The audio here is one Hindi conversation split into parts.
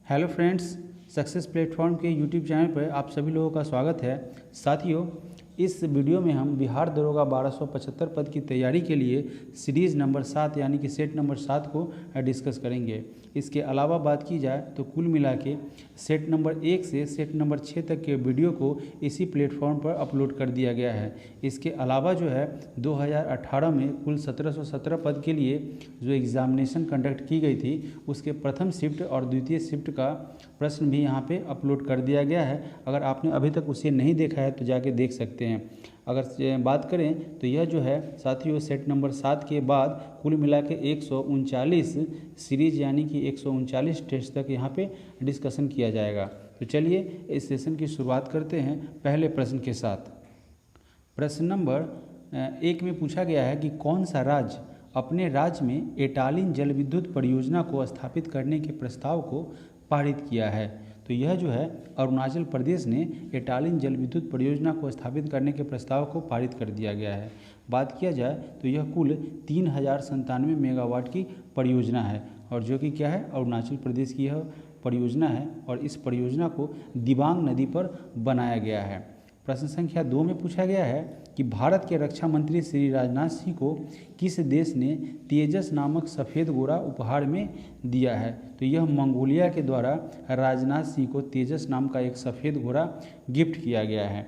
हेलो फ्रेंड्स, सक्सेस प्लेटफॉर्म के यूट्यूब चैनल पर आप सभी लोगों का स्वागत है। साथियों, इस वीडियो में हम बिहार दरोगा 1275 पद की तैयारी के लिए सीरीज़ नंबर 7 यानी कि सेट नंबर 7 को डिस्कस करेंगे। इसके अलावा बात की जाए तो कुल मिला के सेट नंबर 1 से सेट नंबर 6 तक के वीडियो को इसी प्लेटफॉर्म पर अपलोड कर दिया गया है। इसके अलावा जो है 2018 में कुल 1717 पद के लिए जो एग्ज़ामिनेशन कंडक्ट की गई थी उसके प्रथम शिफ्ट और द्वितीय शिफ्ट का प्रश्न भी यहाँ पे अपलोड कर दिया गया है। अगर आपने अभी तक उसे नहीं देखा है तो जाके देख सकते हैं। अगर बात करें तो यह जो है साथियों सेट नंबर 7 के बाद कुल मिला के 139 सीरीज यानी कि 139 टेस्ट तक यहाँ पे डिस्कशन किया जाएगा। तो चलिए इस सेशन की शुरुआत करते हैं पहले प्रश्न के साथ। प्रश्न नंबर 1 में पूछा गया है कि कौन सा राज्य अपने राज्य में एटालिन जल विद्युत परियोजना को स्थापित करने के प्रस्ताव को पारित किया है। तो यह जो है अरुणाचल प्रदेश ने एटालिन जल विद्युत परियोजना को स्थापित करने के प्रस्ताव को पारित कर दिया गया है। बात किया जाए तो यह कुल 3097 मेगावाट की परियोजना है और जो कि क्या है अरुणाचल प्रदेश की यह परियोजना है और इस परियोजना को दिबांग नदी पर बनाया गया है। प्रश्न संख्या 2 में पूछा गया है कि भारत के रक्षा मंत्री श्री राजनाथ सिंह को किस देश ने तेजस नामक सफ़ेद घोड़ा उपहार में दिया है। तो यह मंगोलिया के द्वारा राजनाथ सिंह को तेजस नाम का एक सफ़ेद घोड़ा गिफ्ट किया गया है।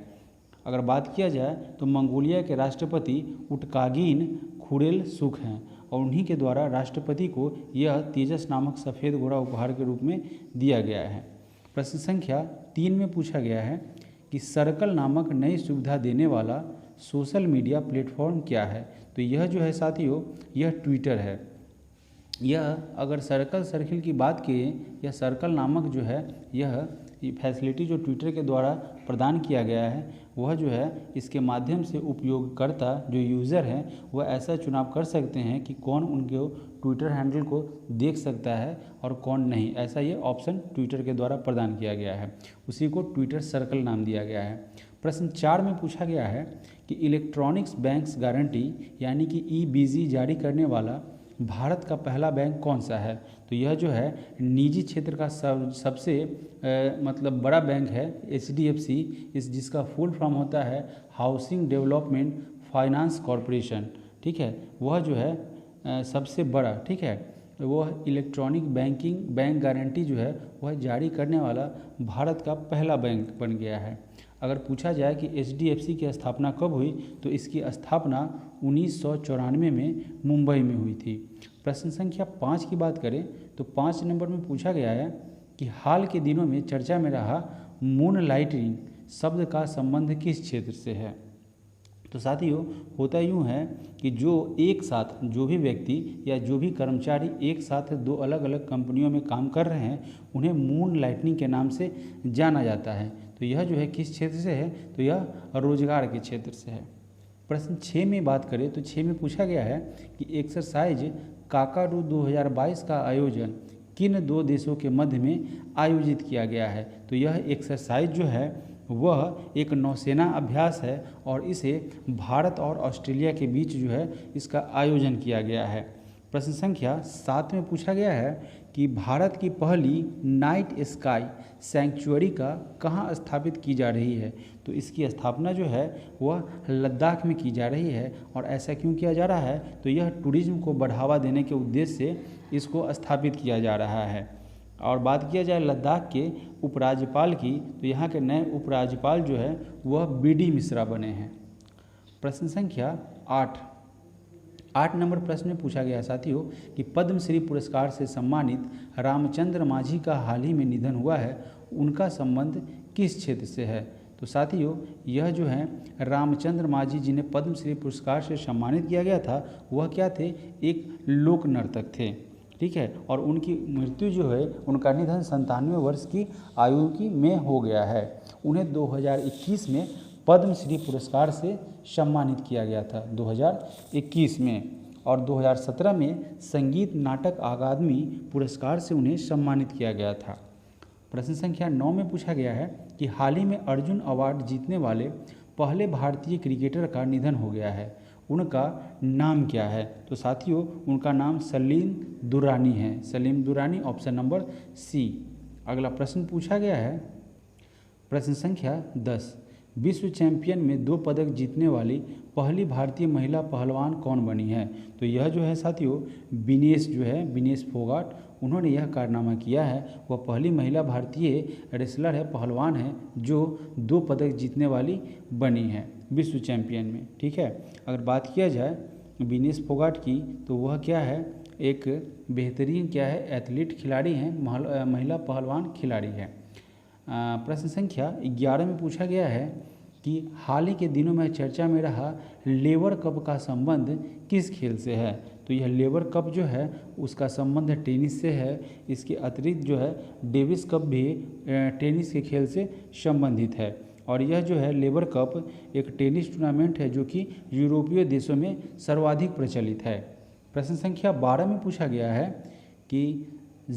अगर बात किया जाए तो मंगोलिया के राष्ट्रपति उटकागीन खुरेलसुख हैं और उन्हीं के द्वारा राष्ट्रपति को यह तेजस नामक सफ़ेद घोड़ा उपहार के रूप में दिया गया है। प्रश्न संख्या 3 में पूछा गया है कि सर्कल नामक नई सुविधा देने वाला सोशल मीडिया प्लेटफॉर्म क्या है। तो यह जो है साथियों यह ट्विटर है। यह अगर सर्किल की बात करें, यह सर्कल नामक जो है यह फैसिलिटी जो ट्विटर के द्वारा प्रदान किया गया है वह जो है इसके माध्यम से उपयोगकर्ता जो यूज़र हैं वह ऐसा चुनाव कर सकते हैं कि कौन उनके ट्विटर हैंडल को देख सकता है और कौन नहीं। ऐसा ये ऑप्शन ट्विटर के द्वारा प्रदान किया गया है, उसी को ट्विटर सर्कल नाम दिया गया है। प्रश्न 4 में पूछा गया है कि इलेक्ट्रॉनिक्स बैंक्स गारंटी यानी कि EBG जारी करने वाला भारत का पहला बैंक कौन सा है। तो यह जो है निजी क्षेत्र का सबसे मतलब बड़ा बैंक है HDFC, जिसका फुल फॉर्म होता है हाउसिंग डेवलपमेंट फाइनेंस कॉरपोरेशन। ठीक है, वह जो है सबसे बड़ा, ठीक है, वह इलेक्ट्रॉनिक बैंक गारंटी जो है वह जारी करने वाला भारत का पहला बैंक बन गया है। अगर पूछा जाए कि HDFC की स्थापना कब हुई तो इसकी स्थापना 1994 में मुंबई में हुई थी। प्रश्न संख्या 5 की बात करें तो 5 नंबर में पूछा गया है कि हाल के दिनों में चर्चा में रहा मून लाइटिंग शब्द का संबंध किस क्षेत्र से है। तो साथियों होता यूँ है कि जो एक साथ जो भी व्यक्ति या जो भी कर्मचारी एक साथ दो अलग अलग कंपनियों में काम कर रहे हैं उन्हें मून लाइटनिंग के नाम से जाना जाता है। तो यह जो है किस क्षेत्र से है, तो यह रोजगार के क्षेत्र से है। प्रश्न 6 में बात करें तो 6 में पूछा गया है कि एक्सरसाइज काकारू 2022 का आयोजन किन दो देशों के मध्य में आयोजित किया गया है। तो यह एक्सरसाइज जो है वह एक नौसेना अभ्यास है और इसे भारत और ऑस्ट्रेलिया के बीच जो है इसका आयोजन किया गया है। प्रश्न संख्या 7 में पूछा गया है कि भारत की पहली नाइट स्काई सैंक्चुअरी का कहाँ स्थापित की जा रही है। तो इसकी स्थापना जो है वह लद्दाख में की जा रही है और ऐसा क्यों किया जा रहा है, तो यह टूरिज्म को बढ़ावा देने के उद्देश्य से इसको स्थापित किया जा रहा है। और बात किया जाए लद्दाख के उपराज्यपाल की तो यहाँ के नए उपराज्यपाल जो है वह BD मिश्रा बने हैं। प्रश्न संख्या 8 नंबर प्रश्न में पूछा गया साथियों कि पद्मश्री पुरस्कार से सम्मानित रामचंद्र मांझी का हाल ही में निधन हुआ है, उनका संबंध किस क्षेत्र से है। तो साथियों यह जो है रामचंद्र मांझी जिन्हें पद्मश्री पुरस्कार से सम्मानित किया गया था वह क्या थे, एक लोक नर्तक थे। ठीक है, और उनकी मृत्यु जो है उनका निधन 97 वर्ष की आयु में हो गया है। उन्हें 2021 में पद्मश्री पुरस्कार से सम्मानित किया गया था 2021 में, और 2017 में संगीत नाटक अकादमी पुरस्कार से उन्हें सम्मानित किया गया था। प्रश्न संख्या 9 में पूछा गया है कि हाल ही में अर्जुन अवार्ड जीतने वाले पहले भारतीय क्रिकेटर का निधन हो गया है, उनका नाम क्या है। तो साथियों उनका नाम सलीम दुरानी है, Salim Durani, option number C। अगला प्रश्न पूछा गया है प्रश्न संख्या 10, विश्व चैंपियन में 2 पदक जीतने वाली पहली भारतीय महिला पहलवान कौन बनी है? तो यह जो है साथियों विनेश फोगाट, उन्होंने यह कारनामा किया है। वह पहली महिला भारतीय रेसलर है, पहलवान है, जो 2 पदक जीतने वाली बनी है विश्व चैंपियन में। ठीक है, अगर बात किया जाए विनेश फोगाट की, तो वह क्या है, एक बेहतरीन क्या है, एथलीट खिलाड़ी हैं, महिला पहलवान खिलाड़ी है। प्रश्न संख्या 11 में पूछा गया है कि हाल ही के दिनों में चर्चा में रहा लेवर कप का संबंध किस खेल से है? तो यह लेवर कप जो है उसका संबंध टेनिस से है। इसके अतिरिक्त जो है डेविस कप भी टेनिस के खेल से संबंधित है। और यह जो है लेवर कप एक टेनिस टूर्नामेंट है जो कि यूरोपीय देशों में सर्वाधिक प्रचलित है। प्रश्न संख्या 12 में पूछा गया है कि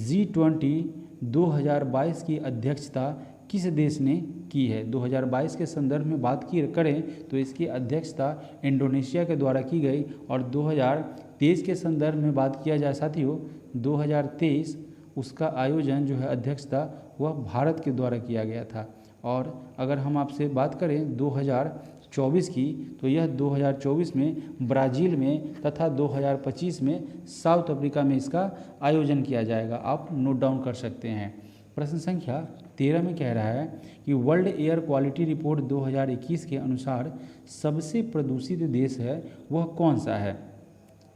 G20 2022 की अध्यक्षता किस देश ने की है? 2022 के संदर्भ में बात करें तो इसकी अध्यक्षता इंडोनेशिया के द्वारा की गई। और 2023 के संदर्भ में बात किया जाए साथियों, 2023 उसका आयोजन जो है अध्यक्षता वह भारत के द्वारा किया गया था। और अगर हम आपसे बात करें 2024 की, तो यह 2024 में ब्राज़ील में तथा 2025 में साउथ अफ्रीका में इसका आयोजन किया जाएगा। आप नोट डाउन कर सकते हैं। प्रश्न संख्या 13 में कह रहा है कि वर्ल्ड एयर क्वालिटी रिपोर्ट 2021 के अनुसार सबसे प्रदूषित देश है वह कौन सा है?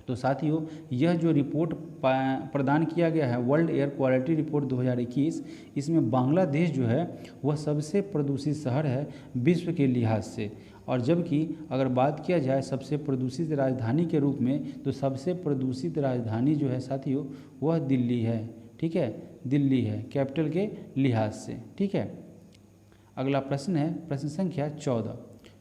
तो साथियों यह जो रिपोर्ट प्रदान किया गया है वर्ल्ड एयर क्वालिटी रिपोर्ट 2021, इसमें बांग्लादेश जो है वह सबसे प्रदूषित शहर है विश्व के लिहाज से। और जबकि अगर बात किया जाए सबसे प्रदूषित राजधानी के रूप में, तो सबसे प्रदूषित राजधानी जो है साथियों वह दिल्ली है। ठीक है, दिल्ली है कैपिटल के लिहाज से। ठीक है, अगला प्रश्न है प्रश्न संख्या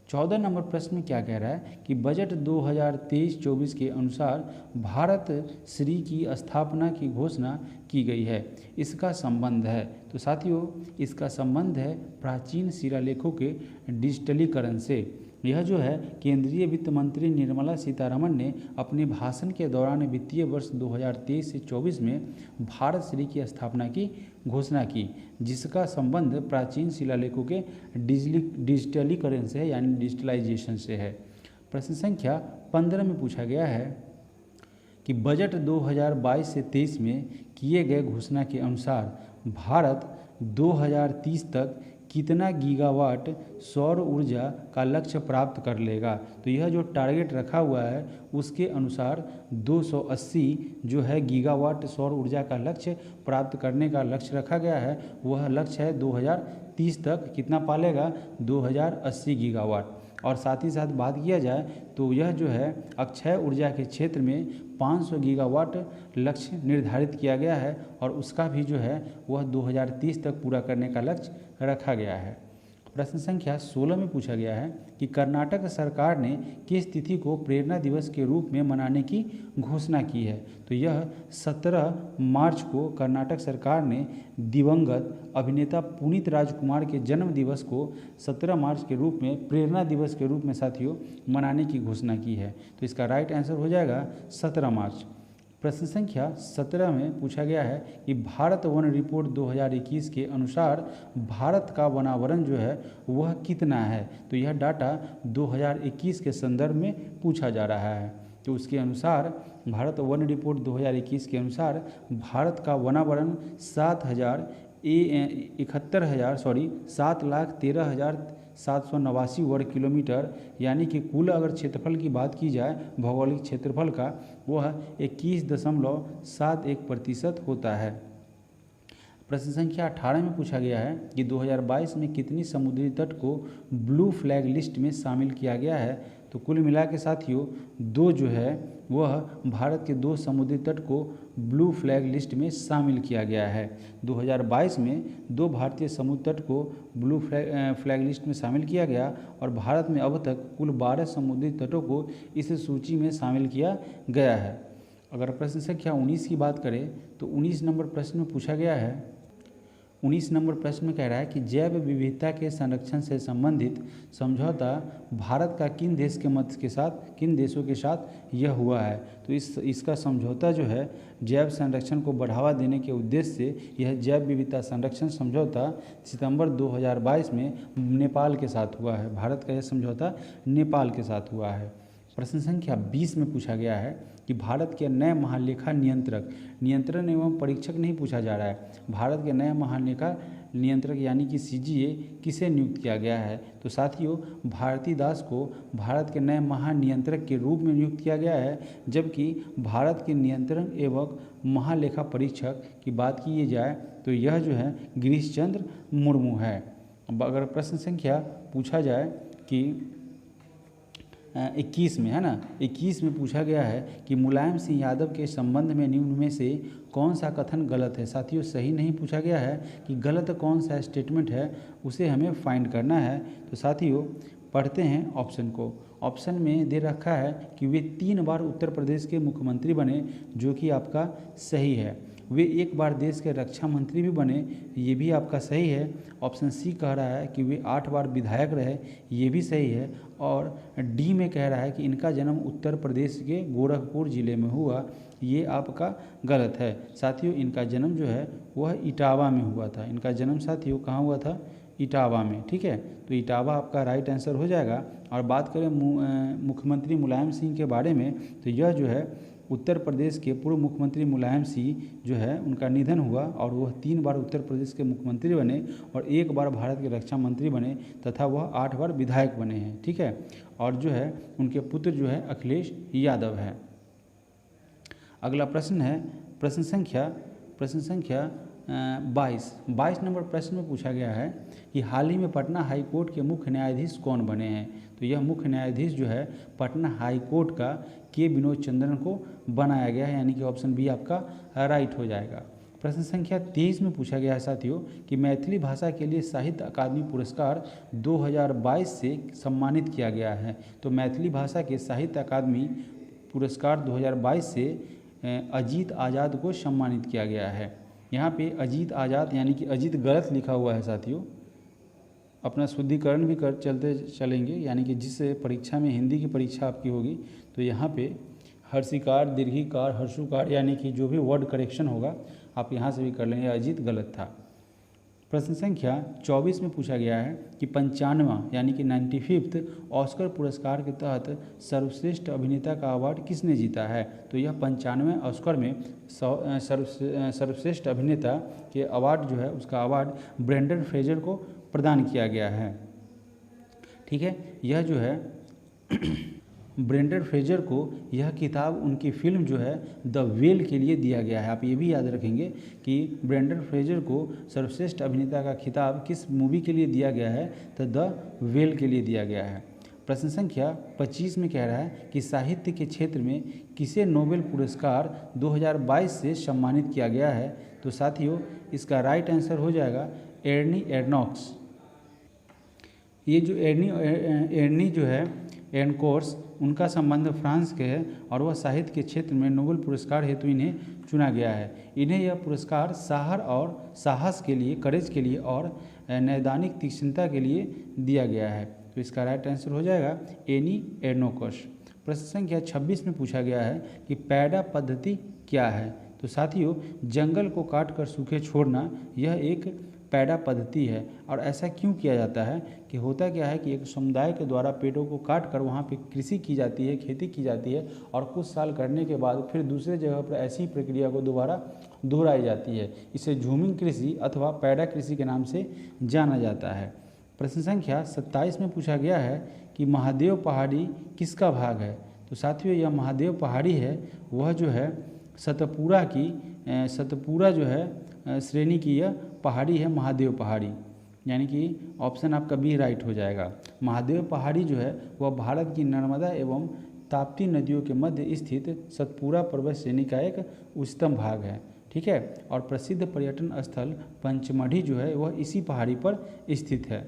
14 नंबर प्रश्न में क्या कह रहा है कि बजट 2023-24 के अनुसार भारत श्री की स्थापना की घोषणा की गई है। इसका संबंध है, तो साथियों इसका संबंध है प्राचीन शिलालेखों के डिजिटलीकरण से। यह जो है केंद्रीय वित्त मंत्री निर्मला सीतारमण ने अपने भाषण के दौरान वित्तीय वर्ष 2023 से 24 में भारत श्री की स्थापना की घोषणा की, जिसका संबंध प्राचीन शिलालेखों के डिजिटलीकरण से है, यानी डिजिटलाइजेशन से है। प्रश्न संख्या 15 में पूछा गया है कि बजट 2022 से 23 में किए गए घोषणा के अनुसार भारत 2030 तक कितना गीगावाट सौर ऊर्जा का लक्ष्य प्राप्त कर लेगा? तो यह जो टारगेट रखा हुआ है उसके अनुसार 280 जो है गीगावाट सौर ऊर्जा का लक्ष्य प्राप्त करने का लक्ष्य रखा गया है। वह लक्ष्य है 2030 तक कितना पालेगा? 2080 गीगावाट। और साथ ही साथ बात किया जाए तो यह जो है अक्षय ऊर्जा के क्षेत्र में 500 गीगावाट लक्ष्य निर्धारित किया गया है और उसका भी जो है वह 2030 तक पूरा करने का लक्ष्य रखा गया है। प्रश्न संख्या 16 में पूछा गया है कि कर्नाटक सरकार ने किस तिथि को प्रेरणा दिवस के रूप में मनाने की घोषणा की है? तो यह 17 मार्च को कर्नाटक सरकार ने दिवंगत अभिनेता पुनीत राजकुमार के जन्म दिवस को 17 मार्च के रूप में प्रेरणा दिवस के रूप में साथियों मनाने की घोषणा की है। तो इसका राइट आंसर हो जाएगा 17 मार्च। प्रश्न संख्या 17 में पूछा गया है कि भारत वन रिपोर्ट 2021 के अनुसार भारत का वनावरण जो है वह कितना है? तो यह डाटा 2021 के संदर्भ में पूछा जा रहा है। तो उसके अनुसार भारत वन रिपोर्ट 2021 के अनुसार भारत का वनावरण 7,13,789 वर्ग किलोमीटर, यानी कि कुल अगर क्षेत्रफल की बात की जाए भौगोलिक क्षेत्रफल का, वह 21.71% होता है। प्रश्न संख्या 18 में पूछा गया है कि 2022 में कितनी समुद्री तट को ब्लू फ्लैग लिस्ट में शामिल किया गया है? तो कुल मिला के साथियों 2 जो है वह भारत के 2 समुद्री तट को ब्लू फ्लैग लिस्ट में शामिल किया गया है। 2022 में 2 भारतीय समुद्र तट को ब्लू फ्लैग लिस्ट में शामिल किया गया और भारत में अब तक कुल 12 समुद्री तटों को इस सूची में शामिल किया गया है। अगर प्रश्न संख्या 19 की बात करें तो 19 नंबर प्रश्न में पूछा गया है 19 नंबर प्रश्न में कह रहा है कि जैव विविधता के संरक्षण से संबंधित समझौता भारत का किन देश के मध्य के साथ, किन देशों के साथ यह हुआ है। तो इसका समझौता जो है जैव संरक्षण को बढ़ावा देने के उद्देश्य से यह जैव विविधता संरक्षण समझौता सितंबर 2022 में नेपाल के साथ हुआ है। भारत का यह समझौता नेपाल के साथ हुआ है। प्रश्न संख्या 20 में पूछा गया है कि भारत के नए महालेखा नियंत्रण एवं परीक्षक नहीं पूछा जा रहा है, भारत के नए महालेखा नियंत्रक यानी कि CGA किसे नियुक्त किया गया है। तो साथियों भारती दास को भारत के नए महानियंत्रक के रूप में नियुक्त किया गया है, जबकि भारत के नियंत्रण एवं महालेखा परीक्षक की बात की जाए तो यह जो है गिरीश चंद्र मुर्मू है। अब अगर प्रश्न संख्या पूछा जाए कि 21 में, है ना, 21 में पूछा गया है कि मुलायम सिंह यादव के संबंध में निम्न में से कौन सा कथन गलत है। साथियों सही नहीं पूछा गया है कि गलत कौन सा स्टेटमेंट है, उसे हमें फाइंड करना है। तो साथियों पढ़ते हैं ऑप्शन को। ऑप्शन में दे रखा है कि वे 3 बार उत्तर प्रदेश के मुख्यमंत्री बने, जो कि आपका सही है। वे 1 बार देश के रक्षा मंत्री भी बने, ये भी आपका सही है। ऑप्शन सी कह रहा है कि वे 8 बार विधायक रहे, ये भी सही है। और डी में कह रहा है कि इनका जन्म उत्तर प्रदेश के गोरखपुर ज़िले में हुआ, ये आपका गलत है। साथियों इनका जन्म जो है वह इटावा में हुआ था। इनका जन्म साथियों कहाँ हुआ था? इटावा में। ठीक है, तो इटावा आपका राइट आंसर हो जाएगा। और बात करें मुख्यमंत्री मुलायम सिंह के बारे में, तो यह जो है उत्तर प्रदेश के पूर्व मुख्यमंत्री मुलायम सिंह जो है उनका निधन हुआ और वह 3 बार उत्तर प्रदेश के मुख्यमंत्री बने और 1 बार भारत के रक्षा मंत्री बने तथा वह 8 बार विधायक बने हैं। ठीक है, और जो है उनके पुत्र जो है अखिलेश यादव है। अगला प्रश्न है प्रश्न संख्या 22 नंबर प्रश्न में पूछा गया है कि हाल ही में पटना हाई कोर्ट के मुख्य न्यायाधीश कौन बने हैं। तो यह मुख्य न्यायाधीश जो है पटना हाई कोर्ट का के विनोद चंद्रन को बनाया गया है, यानी कि ऑप्शन बी आपका राइट हो जाएगा। प्रश्न संख्या 23 में पूछा गया है साथियों कि मैथिली भाषा के लिए साहित्य अकादमी पुरस्कार 2022 से सम्मानित किया गया है। तो मैथिली भाषा के साहित्य अकादमी पुरस्कार 2022 से अजीत आज़ाद को सम्मानित किया गया है। यहाँ पे अजीत आज़ाद यानी कि अजीत गलत लिखा हुआ है साथियों, अपना शुद्धिकरण भी कर चलते चलेंगे, यानी कि जिस परीक्षा में हिंदी की परीक्षा आपकी होगी तो यहाँ पे हर्षिकार, दीर्घिकार, हर्षुकार यानी कि जो भी वर्ड करेक्शन होगा आप यहाँ से भी कर लेंगे। अजीत गलत था। प्रश्न संख्या 24 में पूछा गया है कि 95वां यानी कि 95th ऑस्कर पुरस्कार के तहत सर्वश्रेष्ठ अभिनेता का अवार्ड किसने जीता है। तो यह 95वें ऑस्कर में सर्वश्रेष्ठ अभिनेता के अवार्ड जो है उसका अवार्ड ब्रेंडन फ्रेजर को प्रदान किया गया है। ठीक है, यह जो है ब्रेंडन फ्रेजर को यह किताब उनकी फिल्म जो है द वेल के लिए दिया गया है। आप ये भी याद रखेंगे कि ब्रेंडन फ्रेजर को सर्वश्रेष्ठ अभिनेता का खिताब किस मूवी के लिए दिया गया है, तो द वेल के लिए दिया गया है। प्रश्न संख्या 25 में कह रहा है कि साहित्य के क्षेत्र में किसे नोबेल पुरस्कार 2022 से सम्मानित किया गया है। तो साथियों इसका राइट आंसर हो जाएगा एर्नी एर्नॉक्स। ये जो एर्नी जो है एर्नकोर्स, उनका संबंध फ्रांस के है और वह साहित्य के क्षेत्र में नोबेल पुरस्कार हेतु इन्हें चुना गया है। इन्हें यह पुरस्कार साहस के लिए, करेज के लिए और नैदानिक तीक्ष्णता के लिए दिया गया है। तो इसका राइट आंसर हो जाएगा एनी एर्नकोर्स। प्रश्न संख्या 26 में पूछा गया है कि पैडा पद्धति क्या है। तो साथियों जंगल को काट कर सूखे छोड़ना यह एक पैडा पद्धति है। और ऐसा क्यों किया जाता है कि होता क्या है कि एक समुदाय के द्वारा पेड़ों को काट कर वहाँ पे कृषि की जाती है, खेती की जाती है और कुछ साल करने के बाद फिर दूसरे जगह पर ऐसी प्रक्रिया को दोबारा दोहराई जाती है। इसे झूमिंग कृषि अथवा पैडा कृषि के नाम से जाना जाता है। प्रश्न संख्या 27 में पूछा गया है कि महादेव पहाड़ी किसका भाग है। तो साथियों यह महादेव पहाड़ी है, वह जो है सतपुरा जो है श्रेणी की यह पहाड़ी है, महादेव पहाड़ी, यानी कि ऑप्शन आपका बी राइट हो जाएगा। महादेव पहाड़ी जो है वह भारत की नर्मदा एवं ताप्ती नदियों के मध्य स्थित सतपुरा पर्वत श्रेणी का एक उच्चतम भाग है। ठीक है, और प्रसिद्ध पर्यटन स्थल पंचमढ़ी जो है वह इसी पहाड़ी पर स्थित है।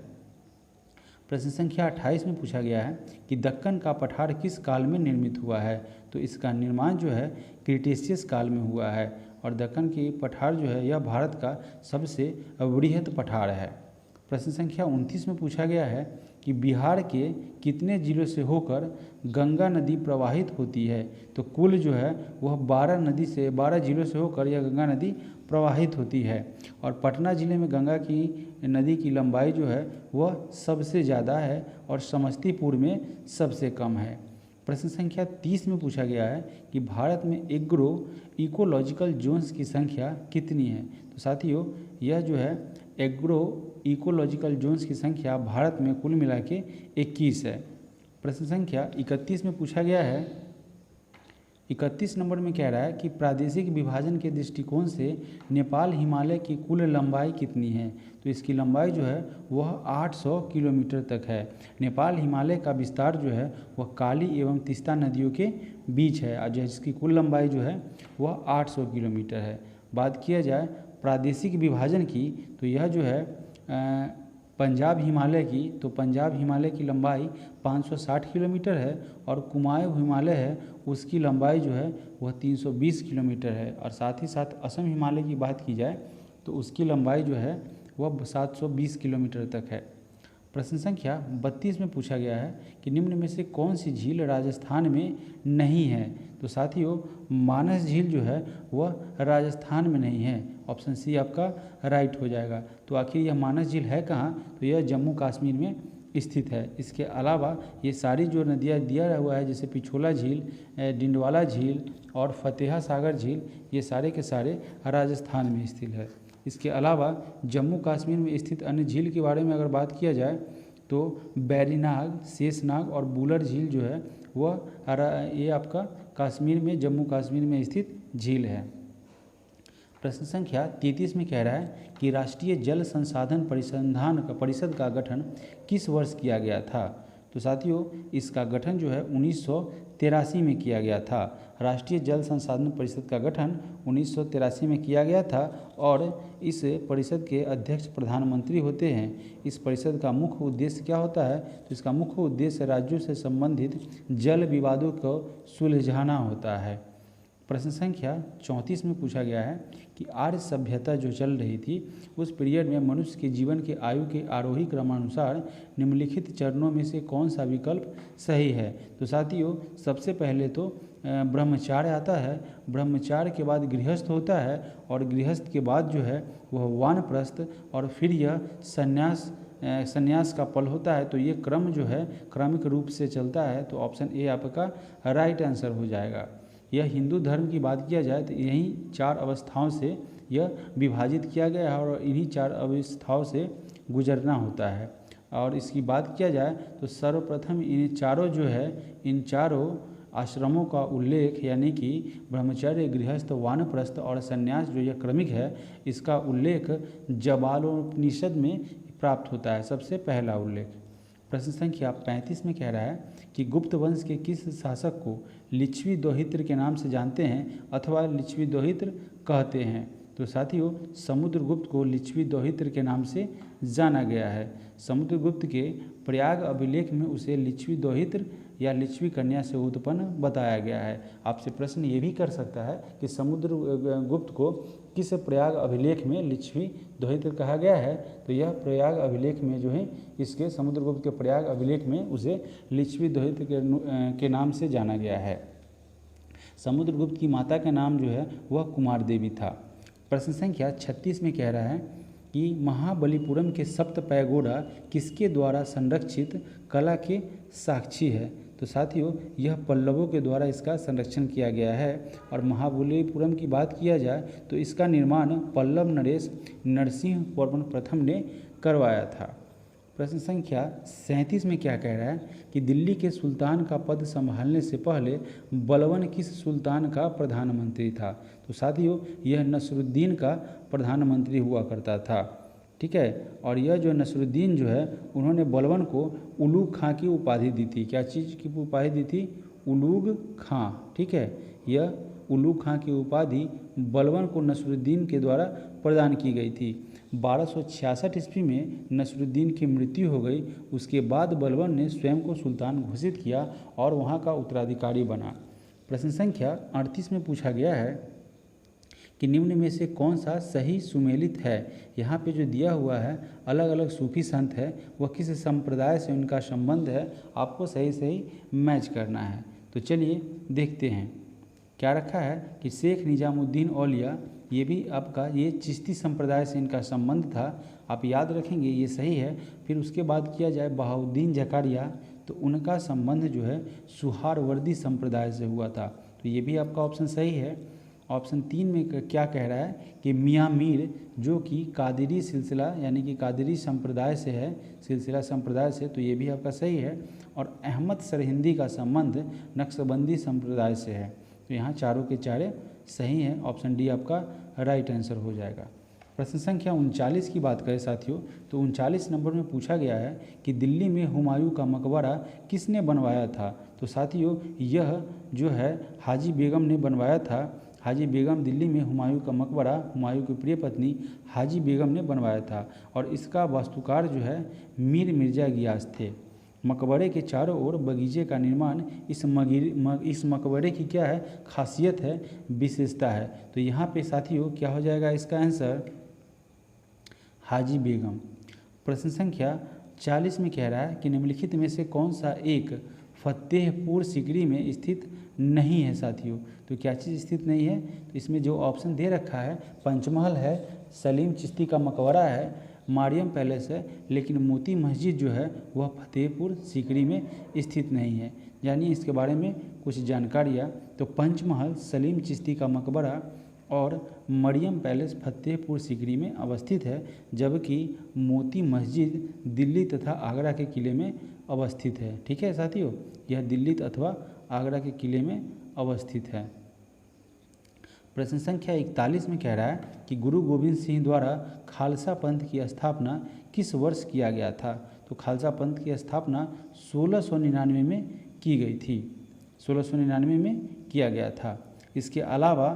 प्रश्न संख्या 28 में पूछा गया है कि दक्कन का पठार किस काल में निर्मित हुआ है। तो इसका निर्माण जो है क्रिटेशियस काल में हुआ है और दक्कन की पठार जो है यह भारत का सबसे वृहद पठार है। प्रश्न संख्या 29 में पूछा गया है कि बिहार के कितने जिलों से होकर गंगा नदी प्रवाहित होती है। तो कुल जो है वह 12 जिलों से होकर यह गंगा नदी प्रवाहित होती है। और पटना ज़िले में गंगा की नदी की लंबाई जो है वह सबसे ज़्यादा है और समस्तीपुर में सबसे कम है। प्रश्न संख्या 30 में पूछा गया है कि भारत में एग्रो इकोलॉजिकल जोन्स की संख्या कितनी है। तो साथियों यह जो है एग्रो इकोलॉजिकल जोन्स की संख्या भारत में कुल मिला के 21 है। प्रश्न संख्या 31 में पूछा गया है, 31 नंबर में कह रहा है कि प्रादेशिक विभाजन के दृष्टिकोण से नेपाल हिमालय की कुल लंबाई कितनी है। तो इसकी लंबाई जो है वह 800 किलोमीटर तक है। नेपाल हिमालय का विस्तार जो है वह काली एवं तीस्ता नदियों के बीच है और जिसकी कुल लंबाई जो है वह 800 किलोमीटर है। बात किया जाए प्रादेशिक विभाजन की तो यह जो है पंजाब हिमालय की, तो पंजाब हिमालय की लंबाई 560 किलोमीटर है और कुमाऊं हिमालय है उसकी लंबाई जो है वह 320 किलोमीटर है। और साथ ही साथ असम हिमालय की बात की जाए तो उसकी लंबाई जो है वह 720 किलोमीटर तक है। प्रश्न संख्या 32 में पूछा गया है कि निम्न में से कौन सी झील राजस्थान में नहीं है। तो साथियों मानस झील जो है वह राजस्थान में नहीं है। ऑप्शन सी आपका राइट हो जाएगा। तो आखिर यह मानस झील है कहाँ, तो यह जम्मू कश्मीर में स्थित है। इसके अलावा ये सारी जो नदियाँ दिया हुआ है जैसे पिछोला झील, डिंडवाला झील और फतेहा सागर झील, ये सारे के सारे राजस्थान में स्थित है। इसके अलावा जम्मू कश्मीर में स्थित अन्य झील के बारे में अगर बात किया जाए तो बैरीनाग, शेषनाग और बुलर झील जो है वह ये आपका कश्मीर में, जम्मू कश्मीर में स्थित झील है। प्रश्न संख्या 33 में कह रहा है कि राष्ट्रीय जल संसाधन परिषद का गठन किस वर्ष किया गया था। तो साथियों इसका गठन जो है 1983 में किया गया था। राष्ट्रीय जल संसाधन परिषद का गठन 1983 में किया गया था और इस परिषद के अध्यक्ष प्रधानमंत्री होते हैं। इस परिषद का मुख्य उद्देश्य क्या होता है, तो इसका मुख्य उद्देश्य राज्यों से संबंधित जल विवादों को सुलझाना होता है। प्रश्न संख्या 34 में पूछा गया है कि आर्य सभ्यता जो चल रही थी उस पीरियड में मनुष्य के जीवन के आयु के आरोही क्रमानुसार निम्नलिखित चरणों में से कौन सा विकल्प सही है। तो साथियों सबसे पहले तो ब्रह्मचार्य आता है, ब्रह्मचार्य के बाद गृहस्थ होता है और गृहस्थ के बाद जो है वह वानप्रस्थ और फिर यह संन्यास का पल होता है। तो ये क्रम जो है क्रमिक रूप से चलता है। तो ऑप्शन ए आपका राइट आंसर हो जाएगा। यह हिंदू धर्म की बात किया जाए तो यही 4 अवस्थाओं से यह विभाजित किया गया है और इन्हीं 4 अवस्थाओं से गुजरना होता है। और इसकी बात किया जाए तो सर्वप्रथम इन चारों आश्रमों का उल्लेख यानी कि ब्रह्मचर्य, गृहस्थ, वानप्रस्थ और संन्यास जो यह क्रमिक है इसका उल्लेख जबालोपनिषद में प्राप्त होता है, सबसे पहला उल्लेख। प्रश्न संख्या 35 में कह रहा है कि गुप्त वंश के किस शासक को लिच्छवी दोहित्र के नाम से जानते हैं अथवा लिच्छवी दोहित्र कहते हैं। तो साथियों समुद्रगुप्त को लिच्छवी दोहित्र के नाम से जाना गया है। समुद्रगुप्त के प्रयाग अभिलेख में उसे लिच्छवी दोहित्र या लिच्छवी कन्या से उत्पन्न बताया गया है। आपसे प्रश्न ये भी कर सकता है कि समुद्रगुप्त को किस प्रयाग अभिलेख में लिच्छवी दोहित्र कहा गया है। तो यह प्रयाग अभिलेख में जो है इसके समुद्रगुप्त के प्रयाग अभिलेख में उसे लिच्छवी दोहित्र के नाम से जाना गया है। समुद्रगुप्त की माता का नाम जो है वह कुमार देवी था। प्रश्न संख्या 36 में कह रहा है कि महाबलीपुरम के सप्त पैगोडा किसके द्वारा संरक्षित कला के साक्षी है। तो साथियों यह पल्लवों के द्वारा इसका संरक्षण किया गया है। और महाबलीपुरम की बात किया जाए तो इसका निर्माण पल्लव नरेश नरसिंहवर्मन प्रथम ने करवाया था। प्रश्न संख्या 37 में क्या कह रहा है कि दिल्ली के सुल्तान का पद संभालने से पहले बलवन किस सुल्तान का प्रधानमंत्री था। तो साथियों यह नसरुद्दीन का प्रधानमंत्री हुआ करता था। ठीक है, और यह जो नसरुद्दीन जो है उन्होंने बलवन को उलूग खां की उपाधि दी थी। क्या चीज़ की उपाधि दी थी? उलूग खां। ठीक है, यह उलूग खां की उपाधि बलवन को नसरुद्दीन के द्वारा प्रदान की गई थी। 1266 ईस्वी में नसरुद्दीन की मृत्यु हो गई। उसके बाद बलवन ने स्वयं को सुल्तान घोषित किया और वहां का उत्तराधिकारी बना। प्रश्न संख्या 38 में पूछा गया है कि निम्न में से कौन सा सही सुमेलित है। यहाँ पे जो दिया हुआ है अलग अलग सूफी संत है, वह किस संप्रदाय से उनका संबंध है, आपको सही सही मैच करना है। तो चलिए देखते हैं क्या रखा है कि शेख निजामुद्दीन औलिया, ये भी आपका ये चिश्ती संप्रदाय से इनका संबंध था, आप याद रखेंगे ये सही है। फिर उसके बाद किया जाए बहाउद्दीन जकारिया, तो उनका संबंध जो है सुहारवर्दी संप्रदाय से हुआ था, तो ये भी आपका ऑप्शन सही है। ऑप्शन 3 में क्या कह रहा है कि मियाँ मीर जो कि कादिरी सिलसिला यानी कि कादिरी संप्रदाय से है, सिलसिला संप्रदाय से, तो ये भी आपका सही है। और अहमद सरहिंदी का संबंध नक्शबंदी संप्रदाय से है, तो यहाँ चारों के चारे सही हैं। ऑप्शन डी आपका राइट आंसर हो जाएगा। प्रश्न संख्या 39 की बात करें साथियों, तो 39 नंबर में पूछा गया है कि दिल्ली में हुमायूं का मकबरा किसने बनवाया था। तो साथियों यह जो है हाजी बेगम ने बनवाया था। हाजी बेगम दिल्ली में हुमायूं का मकबरा हुमायूं की प्रिय पत्नी हाजी बेगम ने बनवाया था, और इसका वास्तुकार जो है मीर मिर्जा गियास थे। मकबरे के चारों ओर बगीचे का निर्माण इस मकबरे की क्या है, खासियत है, विशेषता है। तो यहाँ पे साथियों क्या हो जाएगा इसका आंसर, हाजी बेगम। प्रश्न संख्या 40 में कह रहा है कि निम्नलिखित में से कौन सा एक फतेहपुर सीकरी में स्थित नहीं है साथियों। तो क्या चीज़ स्थित नहीं है, तो इसमें जो ऑप्शन दे रखा है पंचमहल है, सलीम चिश्ती का मकबरा है, मारियम पैलेस है, लेकिन मोती मस्जिद जो है वह फतेहपुर सीकरी में स्थित नहीं है। यानी इसके बारे में कुछ जानकारियाँ, तो पंचमहल, सलीम चिश्ती का मकबरा और मरियम पैलेस फतेहपुर सीकरी में अवस्थित है, जबकि मोती मस्जिद दिल्ली तथा आगरा के किले में अवस्थित है। ठीक है साथियों, यह दिल्ली अथवा आगरा के किले में अवस्थित है। प्रश्न संख्या 41 में कह रहा है कि गुरु गोविंद सिंह द्वारा खालसा पंथ की स्थापना किस वर्ष किया गया था। तो खालसा पंथ की स्थापना 1699 में की गई थी, 1699 में किया गया था। इसके अलावा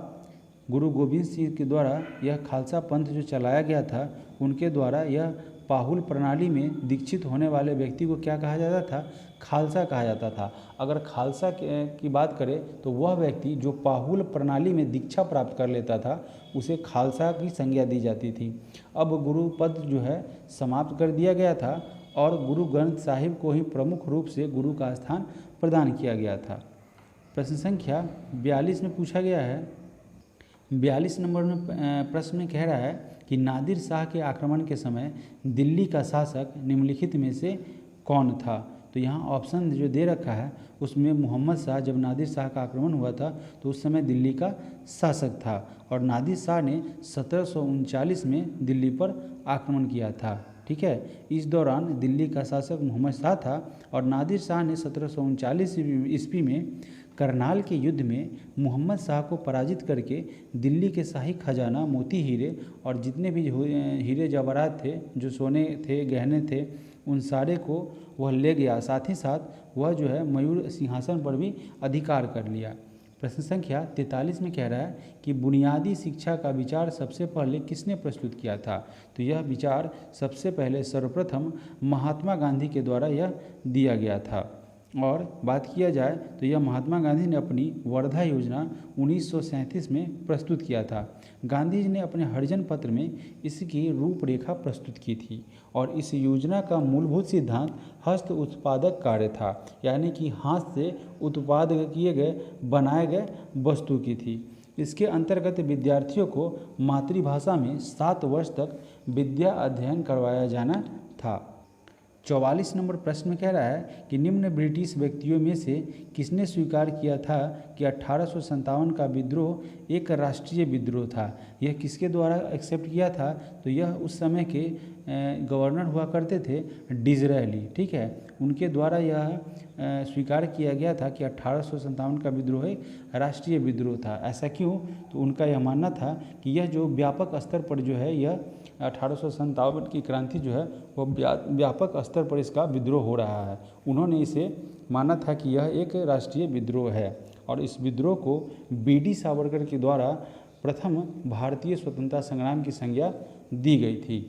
गुरु गोविंद सिंह के द्वारा यह खालसा पंथ जो चलाया गया था, उनके द्वारा यह पाहुल प्रणाली में दीक्षित होने वाले व्यक्ति को क्या कहा जाता था, खालसा कहा जाता था। अगर खालसा की बात करें तो वह व्यक्ति जो पाहुल प्रणाली में दीक्षा प्राप्त कर लेता था उसे खालसा की संज्ञा दी जाती थी। अब गुरु पद जो है समाप्त कर दिया गया था और गुरु ग्रंथ साहिब को ही प्रमुख रूप से गुरु का स्थान प्रदान किया गया था। प्रश्न संख्या 42 में पूछा गया है, 42 नंबर में प्रश्न में कह रहा है कि नादिर शाह के आक्रमण के समय दिल्ली का शासक निम्नलिखित में से कौन था। तो यहाँ ऑप्शन जो दे रखा है उसमें मोहम्मद शाह, जब नादिर शाह का आक्रमण हुआ था तो उस समय दिल्ली का शासक था, और नादिर शाह ने 1739 में दिल्ली पर आक्रमण किया था। ठीक है, इस दौरान दिल्ली का शासक मोहम्मद शाह था, और नादिर शाह ने 1739 ईस्वी में करनाल के युद्ध में मोहम्मद शाह को पराजित करके दिल्ली के शाही खजाना, मोती हीरे और जितने भी हीरे जवाहरात थे, जो सोने थे, गहने थे, उन सारे को वह ले गया। साथ ही साथ वह जो है मयूर सिंहासन पर भी अधिकार कर लिया। प्रश्न संख्या 43 में कह रहा है कि बुनियादी शिक्षा का विचार सबसे पहले किसने प्रस्तुत किया था। तो यह विचार सबसे पहले सर्वप्रथम महात्मा गांधी के द्वारा यह दिया गया था। और बात किया जाए तो यह महात्मा गांधी ने अपनी वर्धा योजना 1937 में प्रस्तुत किया था। गांधी जी ने अपने हरिजन पत्र में इसकी रूपरेखा प्रस्तुत की थी, और इस योजना का मूलभूत सिद्धांत हस्त उत्पादक कार्य था, यानी कि हाथ से उत्पाद किए गए, बनाए गए वस्तु की थी। इसके अंतर्गत विद्यार्थियों को मातृभाषा में 7 वर्ष तक विद्या अध्ययन करवाया जाना था। 44 नंबर प्रश्न में कह रहा है कि निम्न ब्रिटिश व्यक्तियों में से किसने स्वीकार किया था कि 1857 का विद्रोह एक राष्ट्रीय विद्रोह था। यह किसके द्वारा एक्सेप्ट किया था, तो यह उस समय के गवर्नर हुआ करते थे डिज़रायली। ठीक है, उनके द्वारा यह स्वीकार किया गया था कि 1857 का विद्रोह एक राष्ट्रीय विद्रोह था। ऐसा क्यों, तो उनका यह मानना था कि यह जो व्यापक स्तर पर जो है, यह 1857 की क्रांति जो है वह व्यापक स्तर पर इसका विद्रोह हो रहा है। उन्होंने इसे माना था कि यह एक राष्ट्रीय विद्रोह है, और इस विद्रोह को BD सावरकर के द्वारा प्रथम भारतीय स्वतंत्रता संग्राम की संज्ञा दी गई थी।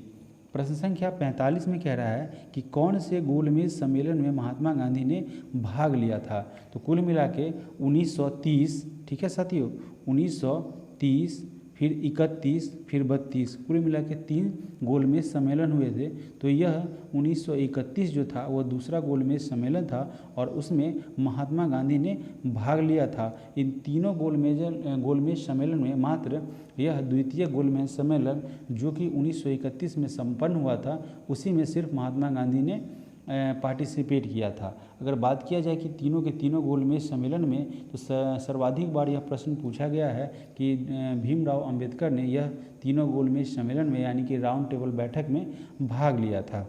प्रश्न संख्या 45 में कह रहा है कि कौन से गोलमेज सम्मेलन में महात्मा गांधी ने भाग लिया था। तो कुल मिला के 1930, ठीक है साथियों, 1930, फिर 31, फिर 32, कुल मिला के 3 गोलमेज सम्मेलन हुए थे। तो यह 1931 जो था वो दूसरा गोलमेज सम्मेलन था और उसमें महात्मा गांधी ने भाग लिया था। इन तीनों गोलमेज सम्मेलन में मात्र यह द्वितीय गोलमेज सम्मेलन जो कि 1931 में संपन्न हुआ था, उसी में सिर्फ महात्मा गांधी ने पार्टिसिपेट किया था। अगर बात किया जाए कि तीनों के तीनों गोलमेज सम्मेलन में, तो सर्वाधिक बार यह प्रश्न पूछा गया है कि भीमराव अंबेडकर ने यह तीनों गोलमेज सम्मेलन में यानी कि राउंड टेबल बैठक में भाग लिया था।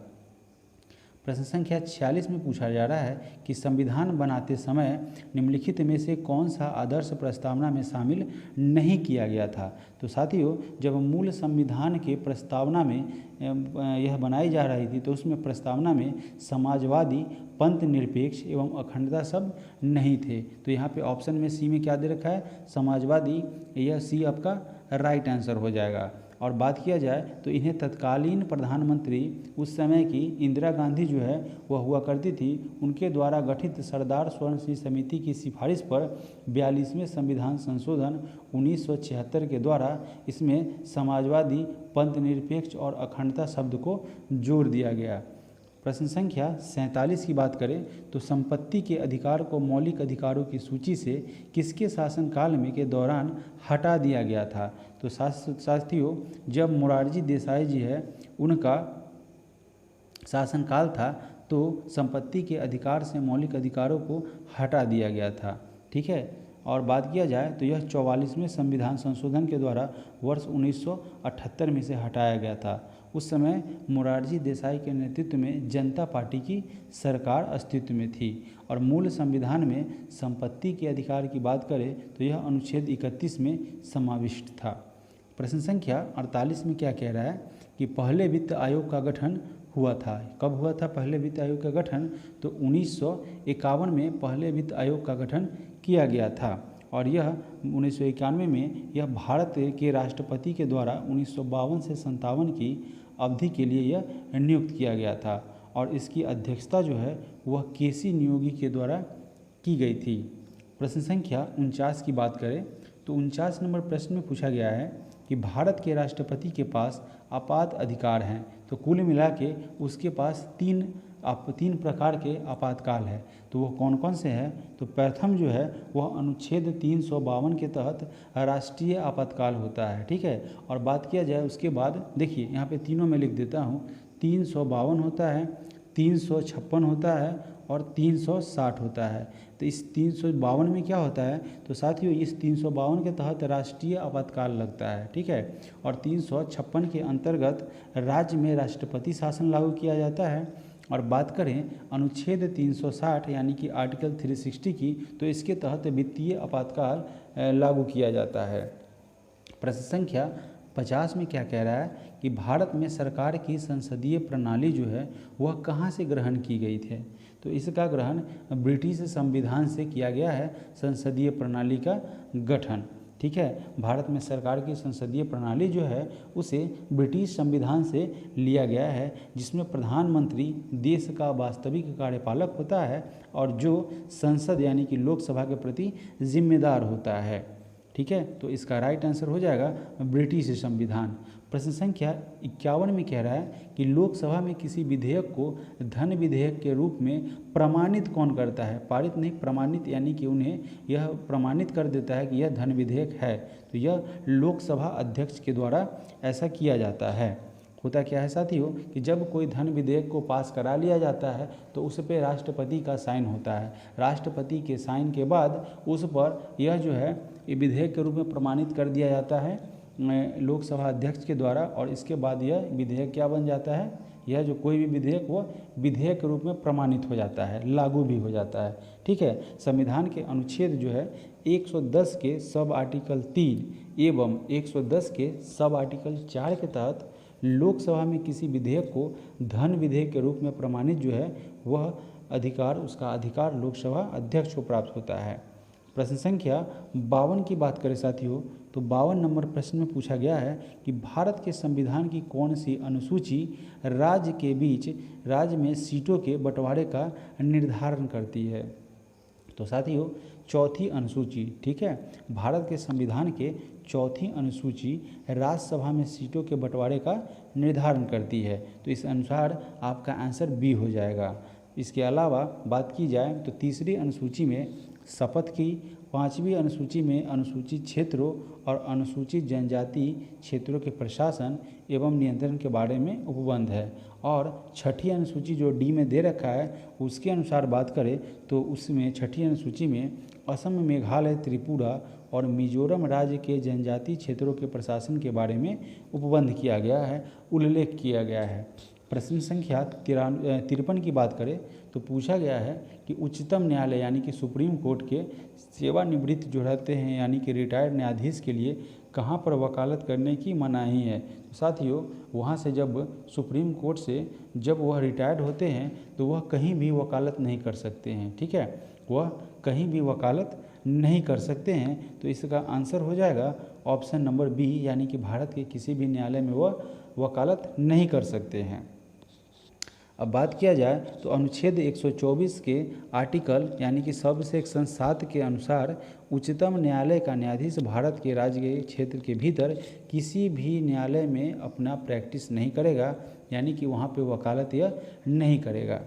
प्रश्न संख्या 46 में पूछा जा रहा है कि संविधान बनाते समय निम्नलिखित में से कौन सा आदर्श प्रस्तावना में शामिल नहीं किया गया था। तो साथियों, जब मूल संविधान के प्रस्तावना में यह बनाई जा रही थी तो उसमें प्रस्तावना में समाजवादी, पंथ निरपेक्ष एवं अखंडता शब्द नहीं थे। तो यहाँ पे ऑप्शन में सी में क्या दे रखा है, समाजवादी। यह सी आपका राइट आंसर हो जाएगा। और बात किया जाए तो इन्हें तत्कालीन प्रधानमंत्री उस समय की इंदिरा गांधी जो है वह हुआ करती थी, उनके द्वारा गठित सरदार स्वर्ण सिंह समिति की सिफारिश पर 42वें संविधान संशोधन 1976 के द्वारा इसमें समाजवादी, पंथ निरपेक्ष और अखंडता शब्द को जोड़ दिया गया। प्रश्न संख्या 47 की बात करें तो संपत्ति के अधिकार को मौलिक अधिकारों की सूची से किसके शासनकाल में के दौरान हटा दिया गया था। तो साथियों, जब मोरारजी देसाई जी है उनका शासनकाल था तो संपत्ति के अधिकार से मौलिक अधिकारों को हटा दिया गया था। ठीक है। और बात किया जाए तो यह 44वें संविधान संशोधन के द्वारा वर्ष 1978 में से हटाया गया था। उस समय मोरारजी देसाई के नेतृत्व में जनता पार्टी की सरकार अस्तित्व में थी। और मूल संविधान में संपत्ति के अधिकार की बात करें तो यह अनुच्छेद 31 में समाविष्ट था। प्रश्न संख्या 48 में क्या कह रहा है कि पहले वित्त आयोग का गठन हुआ था। कब हुआ था पहले वित्त आयोग का गठन? तो 1951 में पहले वित्त आयोग का गठन किया गया था। और यह 1991 में यह भारत के राष्ट्रपति के द्वारा 1952 से 57 की अवधि के लिए यह नियुक्त किया गया था। और इसकी अध्यक्षता जो है वह केसी नियोगी के द्वारा की गई थी। प्रश्न संख्या 49 की बात करें तो 49 नंबर प्रश्न में पूछा गया है कि भारत के राष्ट्रपति के पास आपात अधिकार हैं। तो कुल मिला के उसके पास तीन प्रकार के आपातकाल है। तो वो कौन कौन से हैं? तो प्रथम जो है वह अनुच्छेद 352 के तहत राष्ट्रीय आपातकाल होता है। ठीक है। और बात किया जाए उसके बाद, देखिए यहाँ पे तीनों में लिख देता हूँ, 352 होता है, 356 होता है और 360 होता है। तो इस 352 में क्या होता है? तो साथियों, इस 352 के तहत राष्ट्रीय आपातकाल लगता है। ठीक है। और 356 के अंतर्गत राज्य में राष्ट्रपति शासन लागू किया जाता है। और बात करें अनुच्छेद 360 यानी कि आर्टिकल 360 की, तो इसके तहत वित्तीय आपातकाल लागू किया जाता है। प्रश्न संख्या 50 में क्या कह रहा है कि भारत में सरकार की संसदीय प्रणाली जो है वह कहाँ से ग्रहण की गई थी। तो इसका ग्रहण ब्रिटिश संविधान से किया गया है, संसदीय प्रणाली का गठन। ठीक है। भारत में सरकार की संसदीय प्रणाली जो है उसे ब्रिटिश संविधान से लिया गया है, जिसमें प्रधानमंत्री देश का वास्तविक कार्यपालक होता है और जो संसद यानी कि लोकसभा के प्रति जिम्मेदार होता है। ठीक है। तो इसका राइट आंसर हो जाएगा ब्रिटिश संविधान। प्रश्न संख्या 51 में कह रहा है कि लोकसभा में किसी विधेयक को धन विधेयक के रूप में प्रमाणित कौन करता है? पारित नहीं, प्रमाणित, यानी कि उन्हें यह प्रमाणित कर देता है कि यह धन विधेयक है। तो यह लोकसभा अध्यक्ष के द्वारा ऐसा किया जाता है। होता क्या है साथियों कि जब कोई धन विधेयक को पास करा लिया जाता है तो उस पर राष्ट्रपति का साइन होता है। राष्ट्रपति के साइन के बाद उस पर यह जो है ये विधेयक के रूप में प्रमाणित कर दिया जाता है लोकसभा अध्यक्ष के द्वारा। और इसके बाद यह विधेयक क्या बन जाता है? यह जो कोई भी विधेयक वो विधेयक के रूप में प्रमाणित हो जाता है, लागू भी हो जाता है। ठीक है। संविधान के अनुच्छेद जो है 110 के सब आर्टिकल 3 एवं 110 के सब आर्टिकल 4 के तहत लोकसभा में किसी विधेयक को धन विधेयक के रूप में प्रमाणित जो है वह अधिकार, उसका अधिकार लोकसभा अध्यक्ष को प्राप्त होता है। प्रश्न संख्या 52 की बात करें साथियों तो 52 नंबर प्रश्न में पूछा गया है कि भारत के संविधान की कौन सी अनुसूची राज्य के बीच राज्य में सीटों के बंटवारे का निर्धारण करती है? तो साथियों, चौथी अनुसूची। ठीक है। भारत के संविधान के चौथी अनुसूची राज्यसभा में सीटों के बंटवारे का निर्धारण करती है। तो इस अनुसार आपका आंसर बी हो जाएगा। इसके अलावा बात की जाए तो तीसरी अनुसूची में शपथ की, पांचवी अनुसूची में अनुसूचित क्षेत्रों और अनुसूचित जनजाति क्षेत्रों के प्रशासन एवं नियंत्रण के बारे में उपबंध है, और छठी अनुसूची जो डी में दे रखा है उसके अनुसार बात करें तो उसमें छठी अनुसूची में असम, मेघालय, त्रिपुरा और मिजोरम राज्य के जनजातीय क्षेत्रों के प्रशासन के बारे में उपबंध किया गया है, उल्लेख किया गया है। प्रश्न संख्या 53 की बात करें तो पूछा गया है कि उच्चतम न्यायालय यानी कि सुप्रीम कोर्ट के सेवानिवृत्त जो रहते हैं यानी कि रिटायर्ड न्यायाधीश के लिए कहाँ पर वकालत करने की मनाही है। तो साथियों, वहाँ से जब सुप्रीम कोर्ट से जब वह रिटायर्ड होते हैं तो वह कहीं भी वकालत नहीं कर सकते हैं। ठीक है, वह कहीं भी वकालत नहीं कर सकते हैं। तो इसका आंसर हो जाएगा ऑप्शन नंबर बी, यानी कि भारत के किसी भी न्यायालय में वह वकालत नहीं कर सकते हैं। अब बात किया जाए तो अनुच्छेद 124 के आर्टिकल यानी कि सब सेक्शन 7 के अनुसार उच्चतम न्यायालय का न्यायाधीश भारत के राज्य के क्षेत्र के भीतर किसी भी न्यायालय में अपना प्रैक्टिस नहीं करेगा, यानी कि वहाँ पे वकालत यह नहीं करेगा।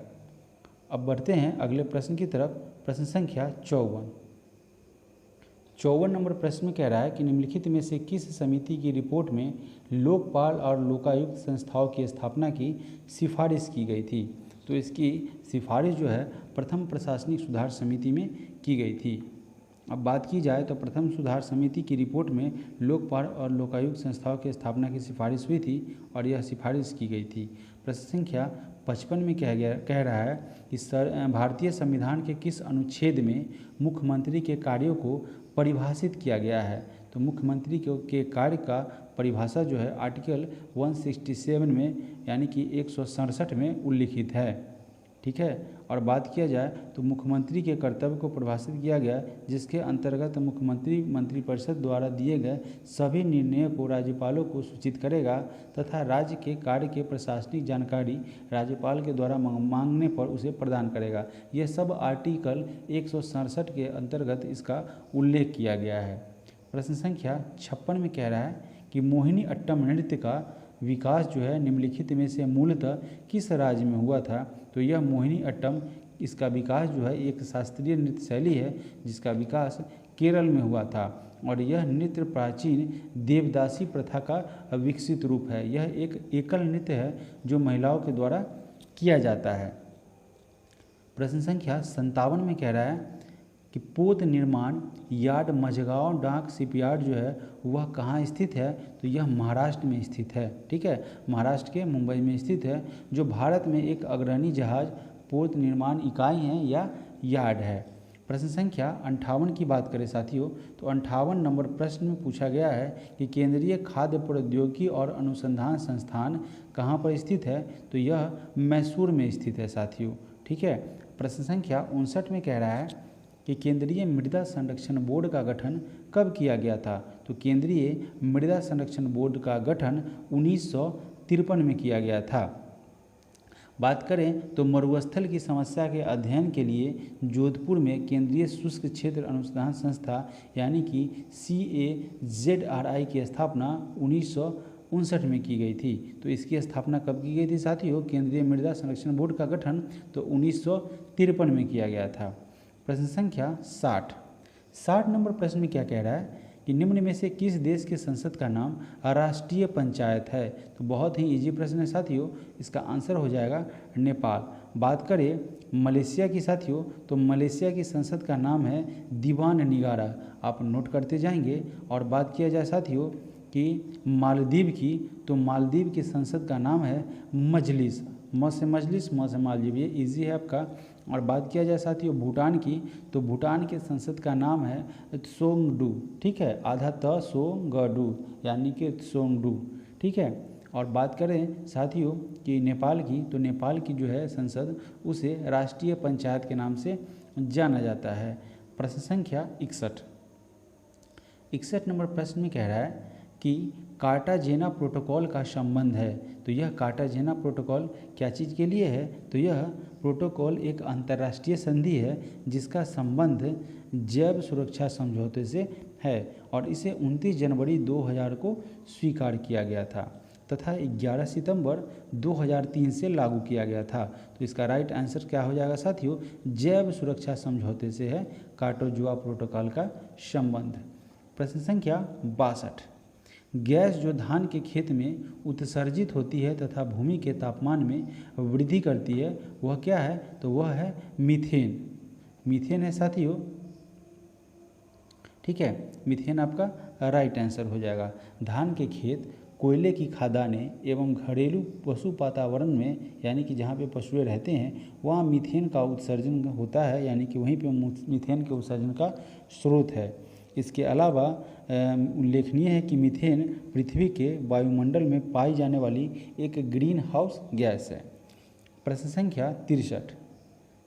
अब बढ़ते हैं अगले प्रश्न की तरफ। प्रश्न संख्या 54 नंबर प्रश्न में कह रहा है कि निम्नलिखित में से किस समिति की रिपोर्ट में लोकपाल और लोकायुक्त संस्थाओं की स्थापना की सिफारिश की गई थी। तो इसकी सिफारिश जो है प्रथम प्रशासनिक सुधार समिति में की गई थी। अब बात की जाए तो प्रथम सुधार समिति की रिपोर्ट में लोकपाल और लोकायुक्त संस्थाओं की स्थापना की सिफारिश हुई थी और यह सिफारिश की गई थी। प्रश्न संख्या 55 में कह रहा है कि भारतीय संविधान के किस अनुच्छेद में मुख्यमंत्री के कार्यों को परिभाषित किया गया है। तो मुख्यमंत्री के कार्य का परिभाषा जो है आर्टिकल 167 में यानी कि 167 में उल्लिखित है। ठीक है, और बात किया जाए तो मुख्यमंत्री के कर्तव्य को परिभाषित किया गया, जिसके अंतर्गत मुख्यमंत्री मंत्रिपरिषद द्वारा दिए गए सभी निर्णयों को राज्यपालों को सूचित करेगा तथा राज्य के कार्य के प्रशासनिक जानकारी राज्यपाल के द्वारा मांगने पर उसे प्रदान करेगा। यह सब आर्टिकल 167 के अंतर्गत इसका उल्लेख किया गया है। प्रश्न संख्या 56 में कह रहा है कि मोहिनी अट्टम नृत्य का विकास जो है निम्नलिखित में से मूलतः किस राज्य में हुआ था। तो यह मोहिनी अट्टम इसका विकास जो है एक शास्त्रीय नृत्य शैली है जिसका विकास केरल में हुआ था, और यह नृत्य प्राचीन देवदासी प्रथा का विकसित रूप है। यह एक एकल नृत्य है जो महिलाओं के द्वारा किया जाता है। प्रश्न संख्या 57 में कह रहा है कि पोत निर्माण यार्ड मझगांव डाक शिपयार्ड जो है वह कहाँ स्थित है। तो यह महाराष्ट्र में स्थित है। ठीक है, महाराष्ट्र के मुंबई में स्थित है, जो भारत में एक अग्रणी जहाज पोत निर्माण इकाई है या यार्ड है। प्रश्न संख्या 58 की बात करें साथियों तो 58 नंबर प्रश्न में पूछा गया है कि केंद्रीय खाद्य प्रौद्योगिकी और अनुसंधान संस्थान कहाँ पर स्थित है। तो यह मैसूर में स्थित है साथियों। ठीक है, प्रश्न संख्या 59 में कह रहा है कि केंद्रीय मृदा संरक्षण बोर्ड का गठन कब किया गया था। तो केंद्रीय मृदा संरक्षण बोर्ड का गठन 1953 में किया गया था। बात करें तो मरुस्थल की समस्या के अध्ययन के लिए जोधपुर में केंद्रीय शुष्क क्षेत्र अनुसंधान संस्था यानी कि CAZRI की स्थापना 1959 में की गई थी। तो इसकी स्थापना कब की गई थी साथियों। केंद्रीय मृदा संरक्षण बोर्ड का गठन तो 1953 में किया गया था। प्रश्न संख्या 60 नंबर प्रश्न में क्या कह रहा है कि निम्न में से किस देश के संसद का नाम राष्ट्रीय पंचायत है। तो बहुत ही इजी प्रश्न है साथियों, इसका आंसर हो जाएगा नेपाल। बात करें मलेशिया की साथियों तो मलेशिया की संसद का नाम है दीवान निगारा, आप नोट करते जाएंगे। और बात किया जाए साथियों कि मालदीव की तो मालदीव की संसद का नाम है मजलिस, म से मजलिस म से मालदीव, ये इजी है आपका। और बात किया जाए साथियों भूटान की तो भूटान के संसद का नाम है त्सोंगडू। ठीक है, आधा त सो ग डू यानी कि त्सोंगडू। ठीक है, और बात करें साथियों कि नेपाल की तो नेपाल की जो है संसद उसे राष्ट्रीय पंचायत के नाम से जाना जाता है। प्रश्न संख्या 61 नंबर प्रश्न में कह रहा है कि कार्टाजेना प्रोटोकॉल का संबंध है। तो यह कार्टाजेना प्रोटोकॉल क्या चीज़ के लिए है। तो यह प्रोटोकॉल एक अंतर्राष्ट्रीय संधि है जिसका संबंध जैव सुरक्षा समझौते से है और इसे 29 जनवरी 2000 को स्वीकार किया गया था तथा 11 सितंबर 2003 से लागू किया गया था। तो इसका राइट आंसर क्या हो जाएगा साथियों? जैव सुरक्षा समझौते से है काटोजुआ प्रोटोकॉल का संबंध। प्रश्न संख्या 62। गैस जो धान के खेत में उत्सर्जित होती है तथा भूमि के तापमान में वृद्धि करती है वह क्या है? तो वह है मीथेन। मीथेन है साथियों, ठीक है। मीथेन आपका राइट आंसर हो जाएगा। धान के खेत, कोयले की खदानें एवं घरेलू पशु वातावरण में यानी कि जहाँ पे पशुएं रहते हैं वहाँ मीथेन का उत्सर्जन होता है, यानी कि वहीं पे मीथेन के उत्सर्जन का स्रोत है। इसके अलावा उल्लेखनीय है कि मीथेन पृथ्वी के वायुमंडल में पाई जाने वाली एक ग्रीन हाउस गैस है। प्रश्न संख्या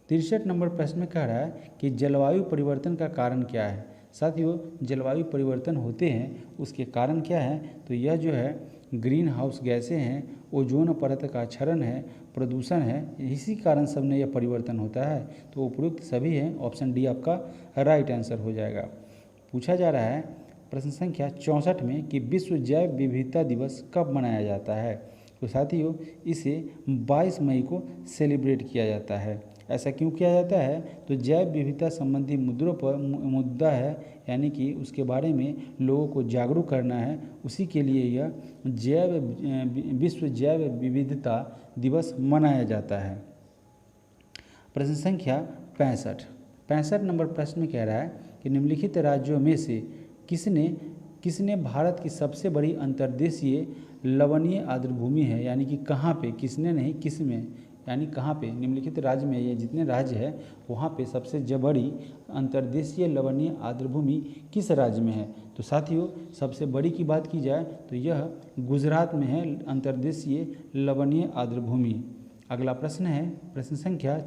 63 नंबर प्रश्न में कह रहा है कि जलवायु परिवर्तन का कारण क्या है? साथियों, जलवायु परिवर्तन होते हैं उसके कारण क्या है? तो यह जो है ग्रीन हाउस गैसें हैं, ओजोन परत का क्षरण है, प्रदूषण है, इसी कारण सब में यह परिवर्तन होता है। तो उपयुक्त सभी हैं, ऑप्शन डी आपका राइट आंसर हो जाएगा। पूछा जा रहा है प्रश्न संख्या 64 में कि विश्व जैव विविधता दिवस कब मनाया जाता है? तो साथियों, इसे 22 मई को सेलिब्रेट किया जाता है। ऐसा क्यों किया जाता है? तो जैव विविधता संबंधी मुद्दा है, यानी कि उसके बारे में लोगों को जागरूक करना है, उसी के लिए यह विश्व जैव विविधता दिवस मनाया जाता है। प्रश्न संख्या 65 नंबर प्रश्न में कह रहा है कि निम्नलिखित राज्यों में से किसने भारत की सबसे बड़ी अंतर्देशीय लवणीय आर्द्रभूमि है? यानी कि कहाँ पे, किसने नहीं किस में, यानी कहाँ पे, निम्नलिखित राज्य में, ये जितने राज्य है वहाँ पे सबसे बड़ी अंतर्देशीय लवणीय आर्द्रभूमि किस राज्य में है? तो साथियों, सबसे बड़ी की बात की जाए तो यह गुजरात में है अंतर्देशीय लवणीय आर्द्रभूमि। अगला प्रश्न है प्रश्न संख्या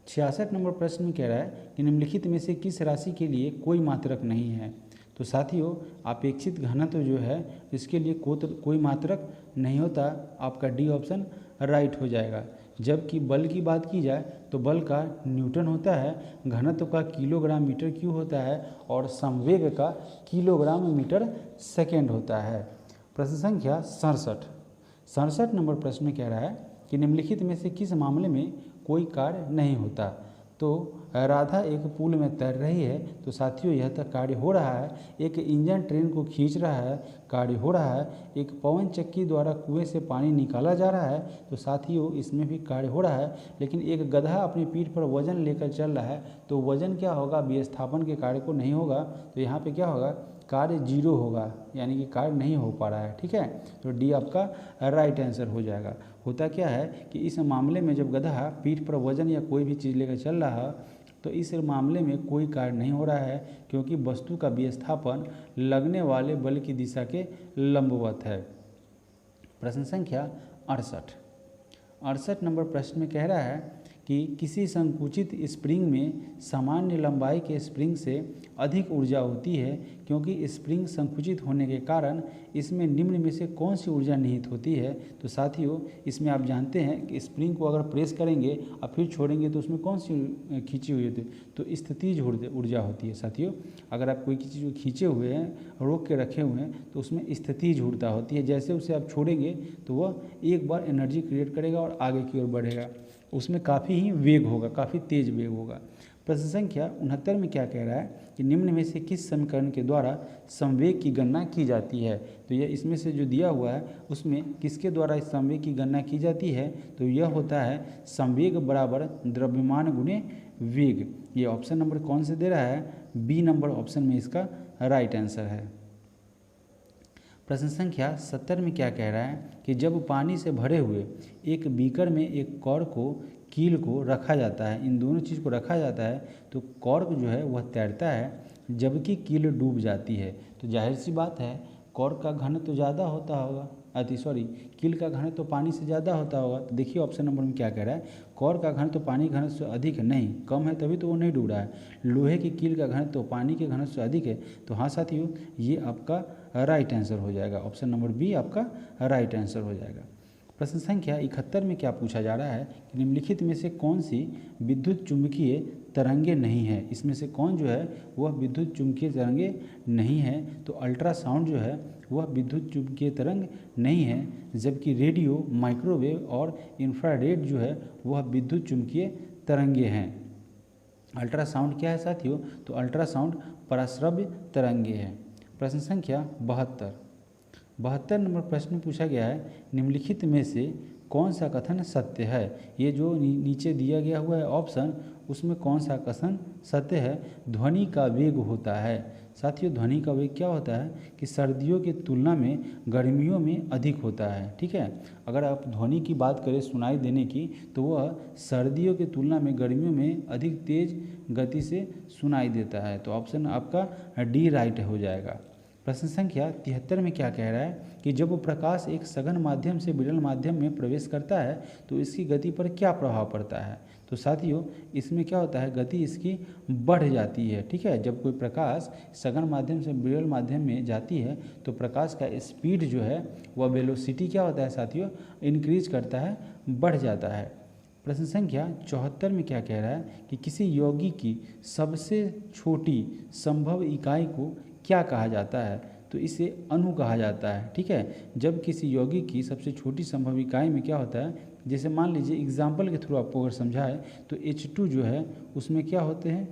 66 नंबर प्रश्न में कह रहा है कि निम्नलिखित में से किस राशि के लिए कोई मात्रक नहीं है? तो साथियों, अपेक्षित घनत्व जो है इसके लिए कोई मात्रक नहीं होता, आपका डी ऑप्शन राइट हो जाएगा। जबकि बल की बात की जाए तो बल का न्यूटन होता है, घनत्व का किलोग्राम मीटर क्यूब होता है और संवेग का किलोग्राम मीटर सेकेंड होता है। प्रश्न संख्या 67 नंबर प्रश्न में कह रहा है कि निम्नलिखित में से किस मामले में कोई कार्य नहीं होता? तो राधा एक पुल में तैर रही है, तो साथियों यह तक कार्य हो रहा है। एक इंजन ट्रेन को खींच रहा है, कार्य हो रहा है। एक पवन चक्की द्वारा कुएं से पानी निकाला जा रहा है, तो साथियों इसमें भी कार्य हो रहा है। लेकिन एक गधा अपनी पीठ पर वजन लेकर चल रहा है, तो वजन क्या होगा? विस्थापन के कार्य को नहीं होगा, तो यहाँ पे क्या होगा? कार्य जीरो होगा, यानी कि कार्य नहीं हो पा रहा है। ठीक है, तो डी आपका राइट आंसर हो जाएगा। होता क्या है कि इस मामले में जब गधा पीठ पर वजन या कोई भी चीज़ लेकर चल रहा है तो इस मामले में कोई कार्य नहीं हो रहा है, क्योंकि वस्तु का विस्थापन लगने वाले बल की दिशा के लंबवत है। प्रश्न संख्या 68 नंबर प्रश्न में कह रहा है कि किसी संकुचित स्प्रिंग में सामान्य लंबाई के स्प्रिंग से अधिक ऊर्जा होती है, क्योंकि स्प्रिंग संकुचित होने के कारण इसमें निम्न में से कौन सी ऊर्जा निहित होती है? तो साथियों, इसमें आप जानते हैं कि स्प्रिंग को अगर प्रेस करेंगे और फिर छोड़ेंगे तो उसमें कौन सी खींची हुई होती है? तो स्थितिज ऊर्जा होती है। साथियों, अगर आप कोई चीज़ को खींचे हुए हैं, रोक के रखे हुए हैं, तो उसमें स्थितिज ऊर्जा होती है। जैसे उसे आप छोड़ेंगे तो वह एक बार एनर्जी क्रिएट करेगा और आगे की ओर बढ़ेगा, उसमें काफ़ी ही वेग होगा, काफ़ी तेज वेग होगा। प्रश्न संख्या 69 में क्या कह रहा है कि निम्न में से किस समीकरण के द्वारा संवेग की गणना की जाती है? तो यह इसमें से जो दिया हुआ है उसमें किसके द्वारा इस संवेग की गणना की जाती है? तो यह होता है संवेग बराबर द्रव्यमान गुणे वेग। ये ऑप्शन नंबर कौन से दे रहा है? बी नंबर ऑप्शन में इसका राइट आंसर है। प्रश्न संख्या 70 में क्या कह रहा है कि जब पानी से भरे हुए एक बीकर में एक कॉर्क को कील को रखा जाता है, इन दोनों चीज़ को रखा जाता है, तो कॉर्क जो है वह तैरता है जबकि कील डूब जाती है। तो जाहिर सी बात है कॉर्क का घनत्व तो ज़्यादा होता होगा, कील का घनत्व तो पानी से ज़्यादा होता होगा। तो देखिए ऑप्शन नंबर में क्या कह रहा है, कॉर्क का घनत्व तो पानी के घनत्व से अधिक है, नहीं कम है तभी तो वो नहीं डूब रहा है। लोहे की कील का घनत्व तो पानी के घनत्व से अधिक है। तो हाँ साथियों, ये आपका राइट आंसर हो जाएगा, ऑप्शन नंबर बी आपका राइट आंसर हो जाएगा। प्रश्न संख्या 71 में क्या पूछा जा रहा है कि निम्नलिखित में से कौन सी विद्युत चुंबकीय तरंगे नहीं है। इसमें से कौन जो है वह विद्युत चुंबकीय तरंगे नहीं है? तो अल्ट्रासाउंड जो है वह विद्युत चुंबकीय तरंग नहीं है, जबकि रेडियो, माइक्रोवेव और इंफ्रारेड जो है वह विद्युत चुंबकीय तरंगे हैं। अल्ट्रासाउंड क्या है साथियों? तो अल्ट्रासाउंड पराश्रव्य तरंगे हैं। प्रश्न संख्या 72 नंबर प्रश्न पूछा गया है, निम्नलिखित में से कौन सा कथन सत्य है? ये जो नीचे दिया गया हुआ है ऑप्शन, उसमें कौन सा कथन सत्य है? ध्वनि का वेग होता है। साथियों, ध्वनि का वेग क्या होता है कि सर्दियों की तुलना में गर्मियों में अधिक होता है। ठीक है, अगर आप ध्वनि की बात करें सुनाई देने की, तो वह सर्दियों की तुलना में गर्मियों में अधिक तेज गति से सुनाई देता है। तो ऑप्शन आपका डी राइट हो जाएगा। प्रश्न संख्या 73 में क्या कह रहा है कि जब वो प्रकाश एक सघन माध्यम से विरल माध्यम में प्रवेश करता है तो इसकी गति पर क्या प्रभाव पड़ता है? तो साथियों, इसमें क्या होता है, गति इसकी बढ़ जाती है। ठीक है, जब कोई प्रकाश सघन माध्यम से विरल माध्यम में जाती है तो प्रकाश का स्पीड जो है वह वेलोसिटी क्या होता है साथियों, इंक्रीज करता है, बढ़ जाता है। प्रश्न संख्या 74 में क्या कह रहा है कि किसी यौगिक की सबसे छोटी संभव इकाई को क्या कहा जाता है? तो इसे अणु कहा जाता है। ठीक है, जब किसी यौगिक की सबसे छोटी संभव इकाई में क्या होता है, जैसे मान लीजिए एग्जाम्पल के थ्रू आपको अगर समझाए तो H2 जो है उसमें क्या होते हैं,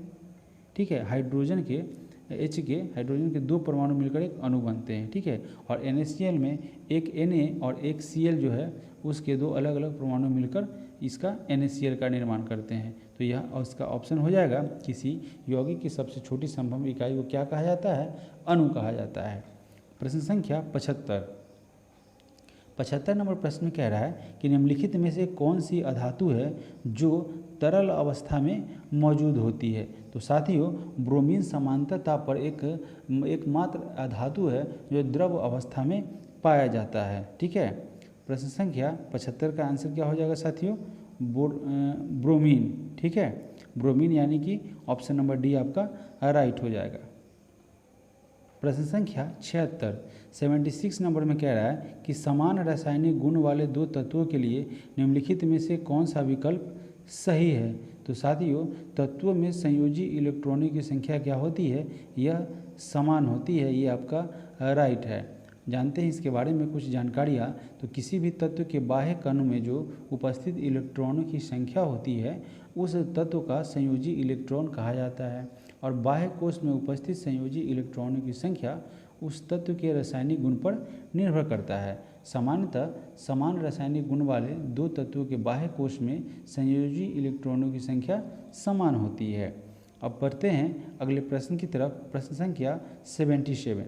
ठीक है, हाइड्रोजन के 2 परमाणु मिलकर एक अणु बनते हैं। ठीक है, और NaCl में एक Na और एक Cl जो है उसके 2 अलग अलग परमाणु मिलकर इसका NaCl का निर्माण करते हैं। तो यह उसका ऑप्शन हो जाएगा, किसी यौगिक की सबसे छोटी संभव इकाई को क्या कहा जाता है, अणु कहा जाता है। प्रश्न संख्या 75 नंबर प्रश्न कह रहा है कि निम्नलिखित में से कौन सी अधातु है जो तरल अवस्था में मौजूद होती है? तो साथियों, ब्रोमीन समांतरता पर एकमात्र अधातु है जो द्रव अवस्था में पाया जाता है। ठीक है, प्रश्न संख्या 75 का आंसर क्या हो जाएगा साथियों, ब्रोमीन। ठीक है, ब्रोमीन यानी कि ऑप्शन नंबर डी आपका राइट हो जाएगा। प्रश्न संख्या 76 नंबर में कह रहा है कि समान रासायनिक गुण वाले 2 तत्वों के लिए निम्नलिखित में से कौन सा विकल्प सही है? तो साथियों, तत्वों में संयोजी इलेक्ट्रॉनों की संख्या क्या होती है, यह समान होती है, ये आपका राइट है। जानते हैं इसके बारे में कुछ जानकारियाँ। तो किसी भी तत्व के बाह्य कण में जो उपस्थित इलेक्ट्रॉनों की संख्या होती है उस तत्व का संयोजी इलेक्ट्रॉन कहा जाता है, और बाह्य कोश में उपस्थित संयोजी इलेक्ट्रॉनों की संख्या उस तत्व के रासायनिक गुण पर निर्भर करता है। सामान्यतः समान रासायनिक गुण वाले 2 तत्वों के बाह्य कोश में संयोजी इलेक्ट्रॉनों की संख्या समान होती है। अब बढ़ते हैं अगले प्रश्न की तरफ। प्रश्न संख्या 77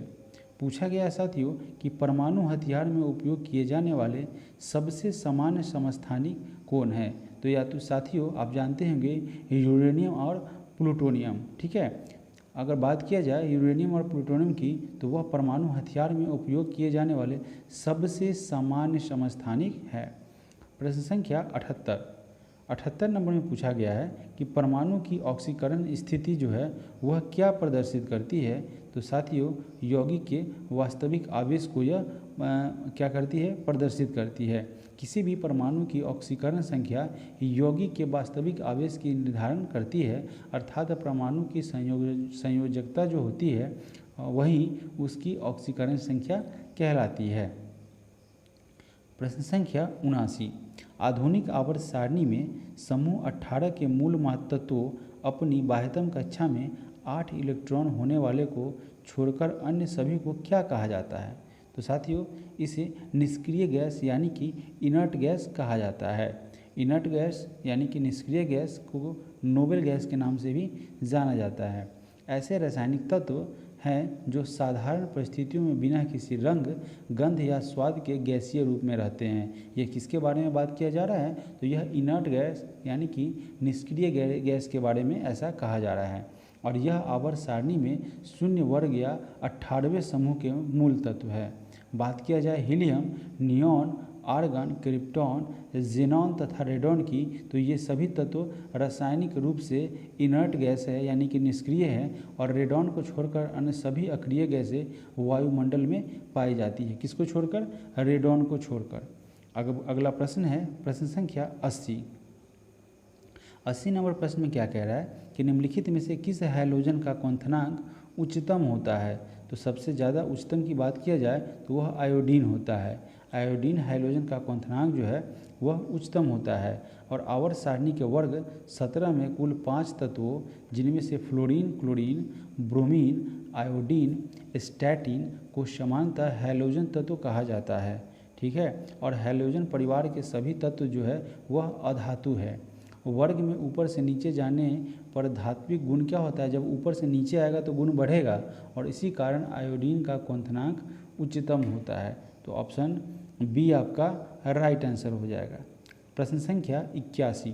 पूछा गया साथियों कि परमाणु हथियार में उपयोग किए जाने वाले सबसे सामान्य समस्थानिक कौन है? तो या तो साथियों आप जानते होंगे यूरेनियम और प्लूटोनियम। ठीक है, अगर बात किया जाए यूरेनियम और प्लूटोनियम की, तो वह परमाणु हथियार में उपयोग किए जाने वाले सबसे सामान्य समस्थानिक है। प्रश्न संख्या 78 नंबर में पूछा गया है कि परमाणु की ऑक्सीकरण स्थिति जो है वह क्या प्रदर्शित करती है? तो साथियों, यौगिक के वास्तविक आवेश को यह क्या करती है, प्रदर्शित करती है। किसी भी परमाणु की ऑक्सीकरण संख्या यौगिक के वास्तविक आवेश की निर्धारण करती है, अर्थात परमाणु की संयोजकता जो होती है वही उसकी ऑक्सीकरण संख्या कहलाती है। प्रश्न संख्या 79 आधुनिक आवर्त सारणी में समूह 18 के मूल तत्वों अपनी बाह्यतम कक्षा में 8 इलेक्ट्रॉन होने वाले को छोड़कर अन्य सभी को क्या कहा जाता है? तो साथियों, इसे निष्क्रिय गैस यानी कि इनर्ट गैस कहा जाता है। इनर्ट गैस यानी कि निष्क्रिय गैस को नोबेल गैस के नाम से भी जाना जाता है। ऐसे रासायनिक तत्व हैं जो साधारण परिस्थितियों में बिना किसी रंग, गंध या स्वाद के गैसीय रूप में रहते हैं। ये किसके बारे में बात किया जा रहा है? तो यह इनर्ट गैस यानी कि निष्क्रिय गैस के बारे में ऐसा कहा जा रहा है, और यह आवर्त सारणी में 0 वर्ग या 18वें समूह के मूल तत्व है। बात किया जाए helium, neon, argon, krypton, xenon तथा रेडॉन की, तो ये सभी तत्व रासायनिक रूप से इनर्ट गैस है यानी कि निष्क्रिय है, और रेडॉन को छोड़कर अन्य सभी अक्रिय गैसें वायुमंडल में पाई जाती है। किसको छोड़कर? रेडॉन को छोड़कर। अगला प्रश्न है प्रश्न संख्या 80। 80 नंबर प्रश्न में क्या कह रहा है कि निम्नलिखित में से किस हैलोजन का क्वथनांक उच्चतम होता है। तो सबसे ज़्यादा उच्चतम की बात किया जाए तो वह आयोडीन होता है। आयोडीन हाइड्रोजन का क्वथनांक जो है वह उच्चतम होता है। और आवर्त सारणी के वर्ग 17 में कुल 5 तत्वों जिनमें से fluorine, chlorine, bromine, iodine, statin को समानतः हैलोजन तत्व कहा जाता है। ठीक है। और हैलोजन परिवार के सभी तत्व जो है वह अधातु है। वर्ग में ऊपर से नीचे जाने पर धात्विक गुण क्या होता है, जब ऊपर से नीचे आएगा तो गुण बढ़ेगा और इसी कारण आयोडीन का क्वथनांक उच्चतम होता है। तो ऑप्शन बी आपका राइट आंसर हो जाएगा। प्रश्न संख्या 81,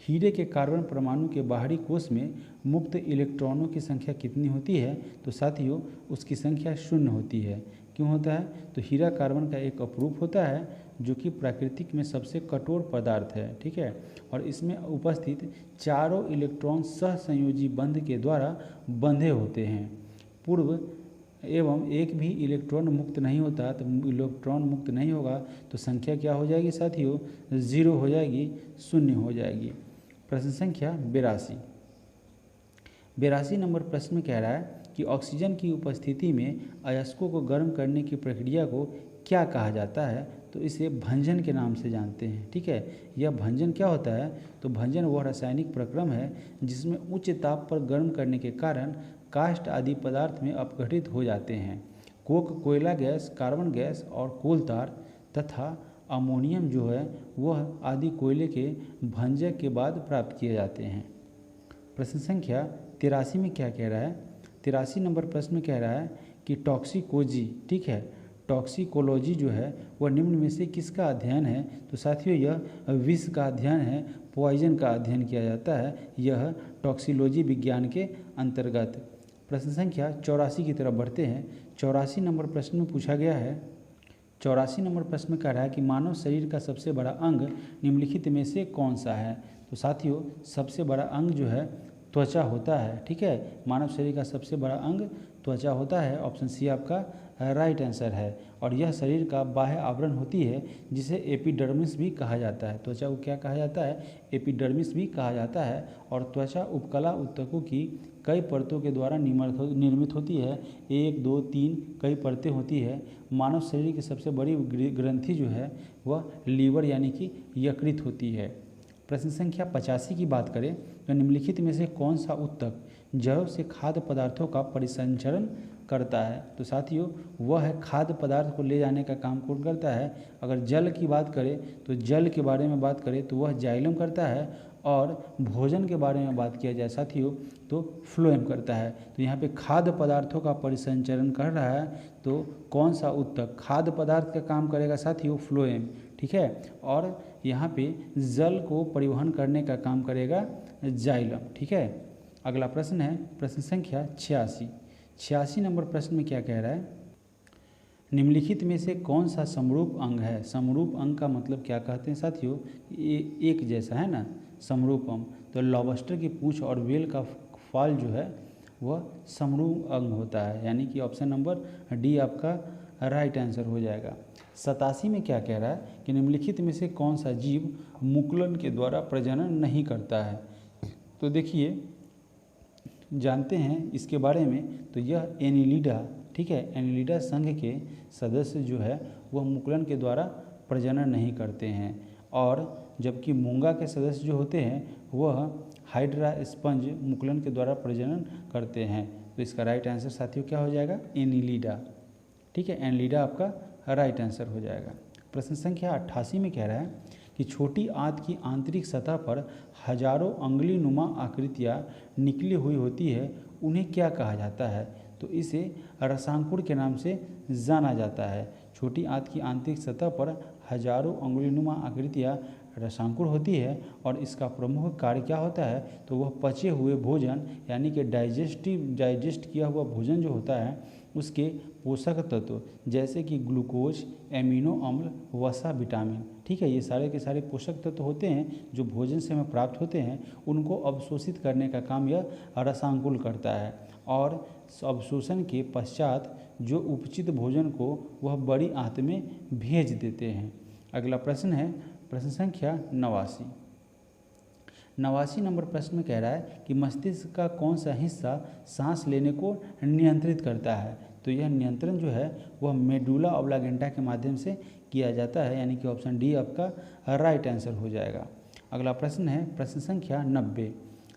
हीरे के कार्बन परमाणु के बाहरी कोश में मुक्त इलेक्ट्रॉनों की संख्या कितनी होती है। तो साथियों उसकी संख्या 0 होती है। क्यों होता है, तो हीरा कार्बन का एक अपरूप होता है जो कि प्राकृतिक में सबसे कठोर पदार्थ है। ठीक है। और इसमें उपस्थित चारों इलेक्ट्रॉन सहसंयोजी बंध के द्वारा बंधे होते हैं। पूर्व एवं एक भी इलेक्ट्रॉन मुक्त नहीं होता, तो इलेक्ट्रॉन मुक्त नहीं होगा तो संख्या क्या हो जाएगी साथियों, 0 हो जाएगी, 0 हो जाएगी। प्रश्न संख्या 82 नंबर प्रश्न में कह रहा है कि ऑक्सीजन की उपस्थिति में अयस्कों को गर्म करने की प्रक्रिया को क्या कहा जाता है। तो इसे भंजन के नाम से जानते हैं। ठीक है। यह भंजन क्या होता है, तो भंजन वह रासायनिक प्रक्रम है जिसमें उच्च ताप पर गर्म करने के कारण काष्ठ आदि पदार्थ में अपघटित हो जाते हैं। कोक कोयला गैस, कार्बन गैस और कोल तार तथा अमोनियम जो है वह आदि कोयले के भंजक के बाद प्राप्त किए जाते हैं। प्रश्न संख्या 83 में क्या कह रहा है, 83 नंबर प्रश्न में कह रहा है कि टॉक्सिकोलॉजी, ठीक है, टॉक्सिकोलॉजी जो है वह निम्न में से किसका अध्ययन है। तो साथियों यह विष का अध्ययन है, पॉइजन का अध्ययन किया जाता है, यह टॉक्सिकोलॉजी विज्ञान के अंतर्गत। प्रश्न संख्या 84 की तरफ बढ़ते हैं। 84 नंबर प्रश्न में पूछा गया है, 84 नंबर प्रश्न में कह रहा है कि मानव शरीर का सबसे बड़ा अंग निम्नलिखित में से कौन सा है। तो साथियों सबसे बड़ा अंग जो है त्वचा होता है। ठीक है। मानव शरीर का सबसे बड़ा अंग त्वचा होता है। ऑप्शन सी आपका राइट आंसर है। और यह शरीर का बाह्य आवरण होती है जिसे एपिडर्मिस भी कहा जाता है। त्वचा को क्या कहा जाता है, एपिडर्मिस भी कहा जाता है। और त्वचा उपकला ऊतकों की कई परतों के द्वारा निर्मित होती है, 1, 2, 3 कई परतें होती है। मानव शरीर की सबसे बड़ी ग्रंथि जो है वह लीवर यानी कि यकृत होती है। प्रश्न संख्या 85 की बात करें तो निम्नलिखित में से कौन सा ऊतक जड़ों से खाद्य पदार्थों का परिसंचरण करता है। तो साथियों वह है खाद्य पदार्थ को ले जाने का काम कौन करता है। अगर जल की बात करें तो जल के बारे में बात करें तो वह जाइलम करता है। और भोजन के बारे में बात किया जाए साथियों तो फ्लोएम करता है। तो यहाँ पे खाद्य पदार्थों का परिसंचरण कर रहा है तो कौन सा ऊतक खाद्य पदार्थ का काम करेगा साथियों, फ्लोएम। ठीक है। और यहाँ पे जल को परिवहन करने का काम करेगा जाइलम। ठीक है। अगला प्रश्न है प्रश्न संख्या 86 नंबर प्रश्न में क्या कह रहा है, निम्नलिखित में से कौन सा समरूप अंग है। समरूप अंग का मतलब क्या कहते हैं साथियों, ये एक जैसा है ना, समरूप अंग। तो लॉबस्टर की पूंछ और व्हेल का फाल जो है वह समरूप अंग होता है, यानी कि ऑप्शन नंबर डी आपका राइट आंसर हो जाएगा। 87 में क्या कह रहा है कि निम्नलिखित में से कौन सा जीव मुकुलन के द्वारा प्रजनन नहीं करता है। तो देखिए जानते हैं इसके बारे में, तो यह एनिलिडा, ठीक है, एनिलिडा संघ के सदस्य जो है वह मुकुलन के द्वारा प्रजनन नहीं करते हैं। और जबकि मूंगा के सदस्य जो होते हैं वह हाइड्रा स्पंज मुकुलन के द्वारा प्रजनन करते हैं। तो इसका राइट आंसर साथियों क्या हो जाएगा, एनिलिडा। ठीक है, एनिलिडा आपका राइट आंसर हो जाएगा। प्रश्न संख्या 88 में कह रहा है कि छोटी आंत की आंतरिक सतह पर हजारों अंगुली नुमा आकृतियाँ निकली हुई होती है, उन्हें क्या कहा जाता है। तो इसे रसांकुर के नाम से जाना जाता है। छोटी आंत की आंतरिक सतह पर हजारों अंगुली नुमा आकृतियाँ रसांकुर होती है और इसका प्रमुख कार्य क्या होता है, तो वह पचे हुए भोजन यानी कि डाइजेस्ट किया हुआ भोजन जो होता है उसके पोषक तत्व जैसे कि ग्लूकोज, एमिनो अम्ल, वसा, विटामिन, ठीक है, ये सारे के सारे पोषक तत्व होते हैं जो भोजन से हमें प्राप्त होते हैं, उनको अवशोषित करने का काम यह रसांकुल करता है। और अवशोषण के पश्चात जो उपचित भोजन को वह बड़ी आंत में भेज देते हैं। अगला प्रश्न है प्रश्न संख्या 89। 89 नंबर प्रश्न में कह रहा है कि मस्तिष्क का कौन सा हिस्सा सांस लेने को नियंत्रित करता है। तो यह नियंत्रण जो है वह मेडुला ऑब्लागेंटा के माध्यम से किया जाता है, यानी कि ऑप्शन डी आपका राइट आंसर हो जाएगा। अगला प्रश्न है प्रश्न संख्या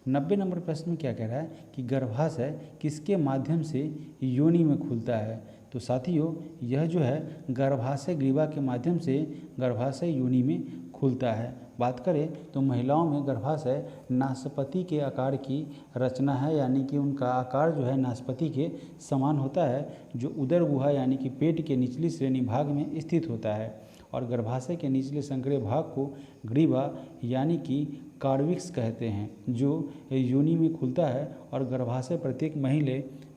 90 नंबर प्रश्न में क्या कह रहा है कि गर्भाशय किसके माध्यम से योनि में खुलता है। तो साथियों यह जो है गर्भाशय ग्रीवा के माध्यम से गर्भाशय योनि में खुलता है। बात करें तो महिलाओं में गर्भाशय नाशपाती के आकार की रचना है, यानी कि उनका आकार जो है नाशपाती के समान होता है, जो उदर गुहा यानी कि पेट के निचली श्रेणी भाग में स्थित होता है। और गर्भाशय के निचले संकरे भाग को ग्रीवा यानी कि कार्विक्स कहते हैं, जो योनि में खुलता है। और गर्भाशय प्रत्येक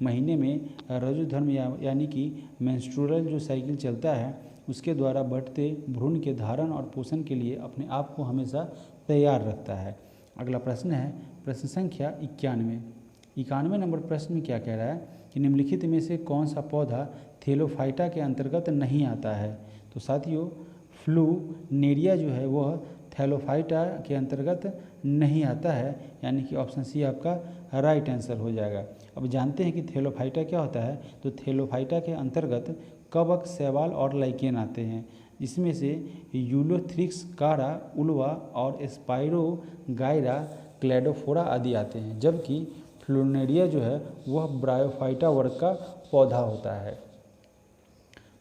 महीने में रजोधर्म यानी कि मेंस्ट्रुअल जो साइकिल चलता है उसके द्वारा बढ़ते भ्रूण के धारण और पोषण के लिए अपने आप को हमेशा तैयार रखता है। अगला प्रश्न है प्रश्न संख्या 91 नंबर प्रश्न में क्या कह रहा है कि निम्नलिखित में से कौन सा पौधा थेलोफाइटा के अंतर्गत नहीं आता है। तो साथियों फ्लूनेरिया जो है वह थैलोफाइटा के अंतर्गत नहीं आता है, यानी कि ऑप्शन सी आपका राइट आंसर हो जाएगा। अब जानते हैं कि थैलोफाइटा क्या होता है। तो थैलोफाइटा के अंतर्गत कवक, शैवाल और लाइकेन आते हैं, जिसमें से यूलोथ्रिक्स, कारा, उल्वा और स्पाइरोगाइरा, क्लेडोफोरा आदि आते हैं, जबकि फ्लूनेरिया जो है वह ब्रायोफाइटा वर्ग का पौधा होता है।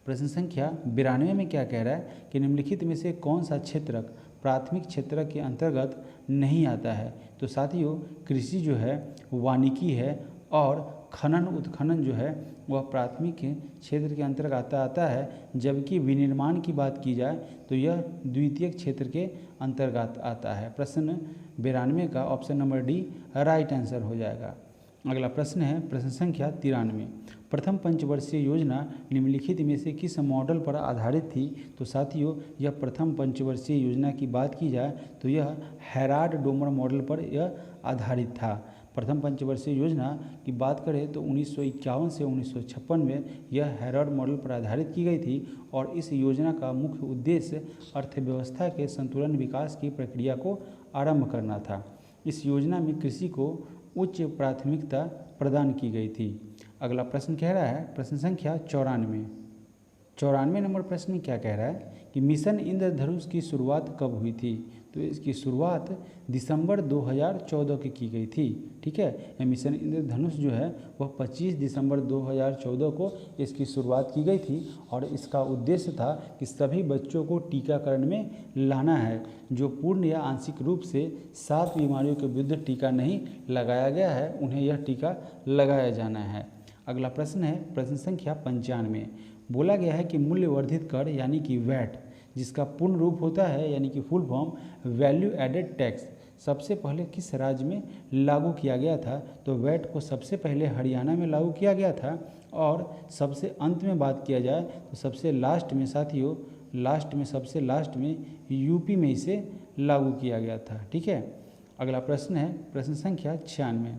प्रश्न संख्या 92 में क्या कह रहा है कि निम्नलिखित में से कौन सा क्षेत्रक प्राथमिक क्षेत्रक के अंतर्गत नहीं आता है। तो साथियों कृषि जो है वानिकी है और खनन उत्खनन जो है वह प्राथमिक क्षेत्र के अंतर्गत आता है, जबकि विनिर्माण की बात की जाए तो यह द्वितीयक क्षेत्र के अंतर्गत आता है। प्रश्न 92 का option number D right answer हो जाएगा। अगला प्रश्न है प्रश्न संख्या 93। प्रथम पंचवर्षीय योजना निम्नलिखित में से किस मॉडल पर आधारित थी। तो साथियों यह प्रथम पंचवर्षीय योजना की बात की जाए तो यह हेराल्ड डोमर मॉडल पर यह आधारित था। प्रथम पंचवर्षीय योजना की बात करें तो 1951 से 1956 में यह हेराल्ड मॉडल पर आधारित की गई थी और इस योजना का मुख्य उद्देश्य अर्थव्यवस्था के संतुलन विकास की प्रक्रिया को आरंभ करना था। इस योजना में कृषि को उच्च प्राथमिकता प्रदान की गई थी। अगला प्रश्न कह रहा है प्रश्न संख्या 94 नंबर प्रश्न में क्या कह रहा है कि मिशन इंद्रधनुष की शुरुआत कब हुई थी। तो इसकी शुरुआत दिसंबर 2014 की गई थी। ठीक है, यह मिशन इंद्रधनुष जो है वह 25 दिसंबर 2014 को इसकी शुरुआत की गई थी और इसका उद्देश्य था कि सभी बच्चों को टीकाकरण में लाना है। जो पूर्ण या आंशिक रूप से 7 बीमारियों के विरुद्ध टीका नहीं लगाया गया है उन्हें यह टीका लगाया जाना है। अगला प्रश्न है प्रश्न संख्या 95। बोला गया है कि मूल्य वर्धित कर यानी कि वैट, जिसका पूर्ण रूप होता है यानी कि full form value added tax, सबसे पहले किस राज्य में लागू किया गया था। तो वैट को सबसे पहले हरियाणा में लागू किया गया था और सबसे अंत में बात किया जाए तो सबसे लास्ट में साथियों सबसे लास्ट में यूपी में इसे लागू किया गया था। ठीक है, अगला प्रश्न है प्रश्न संख्या 96।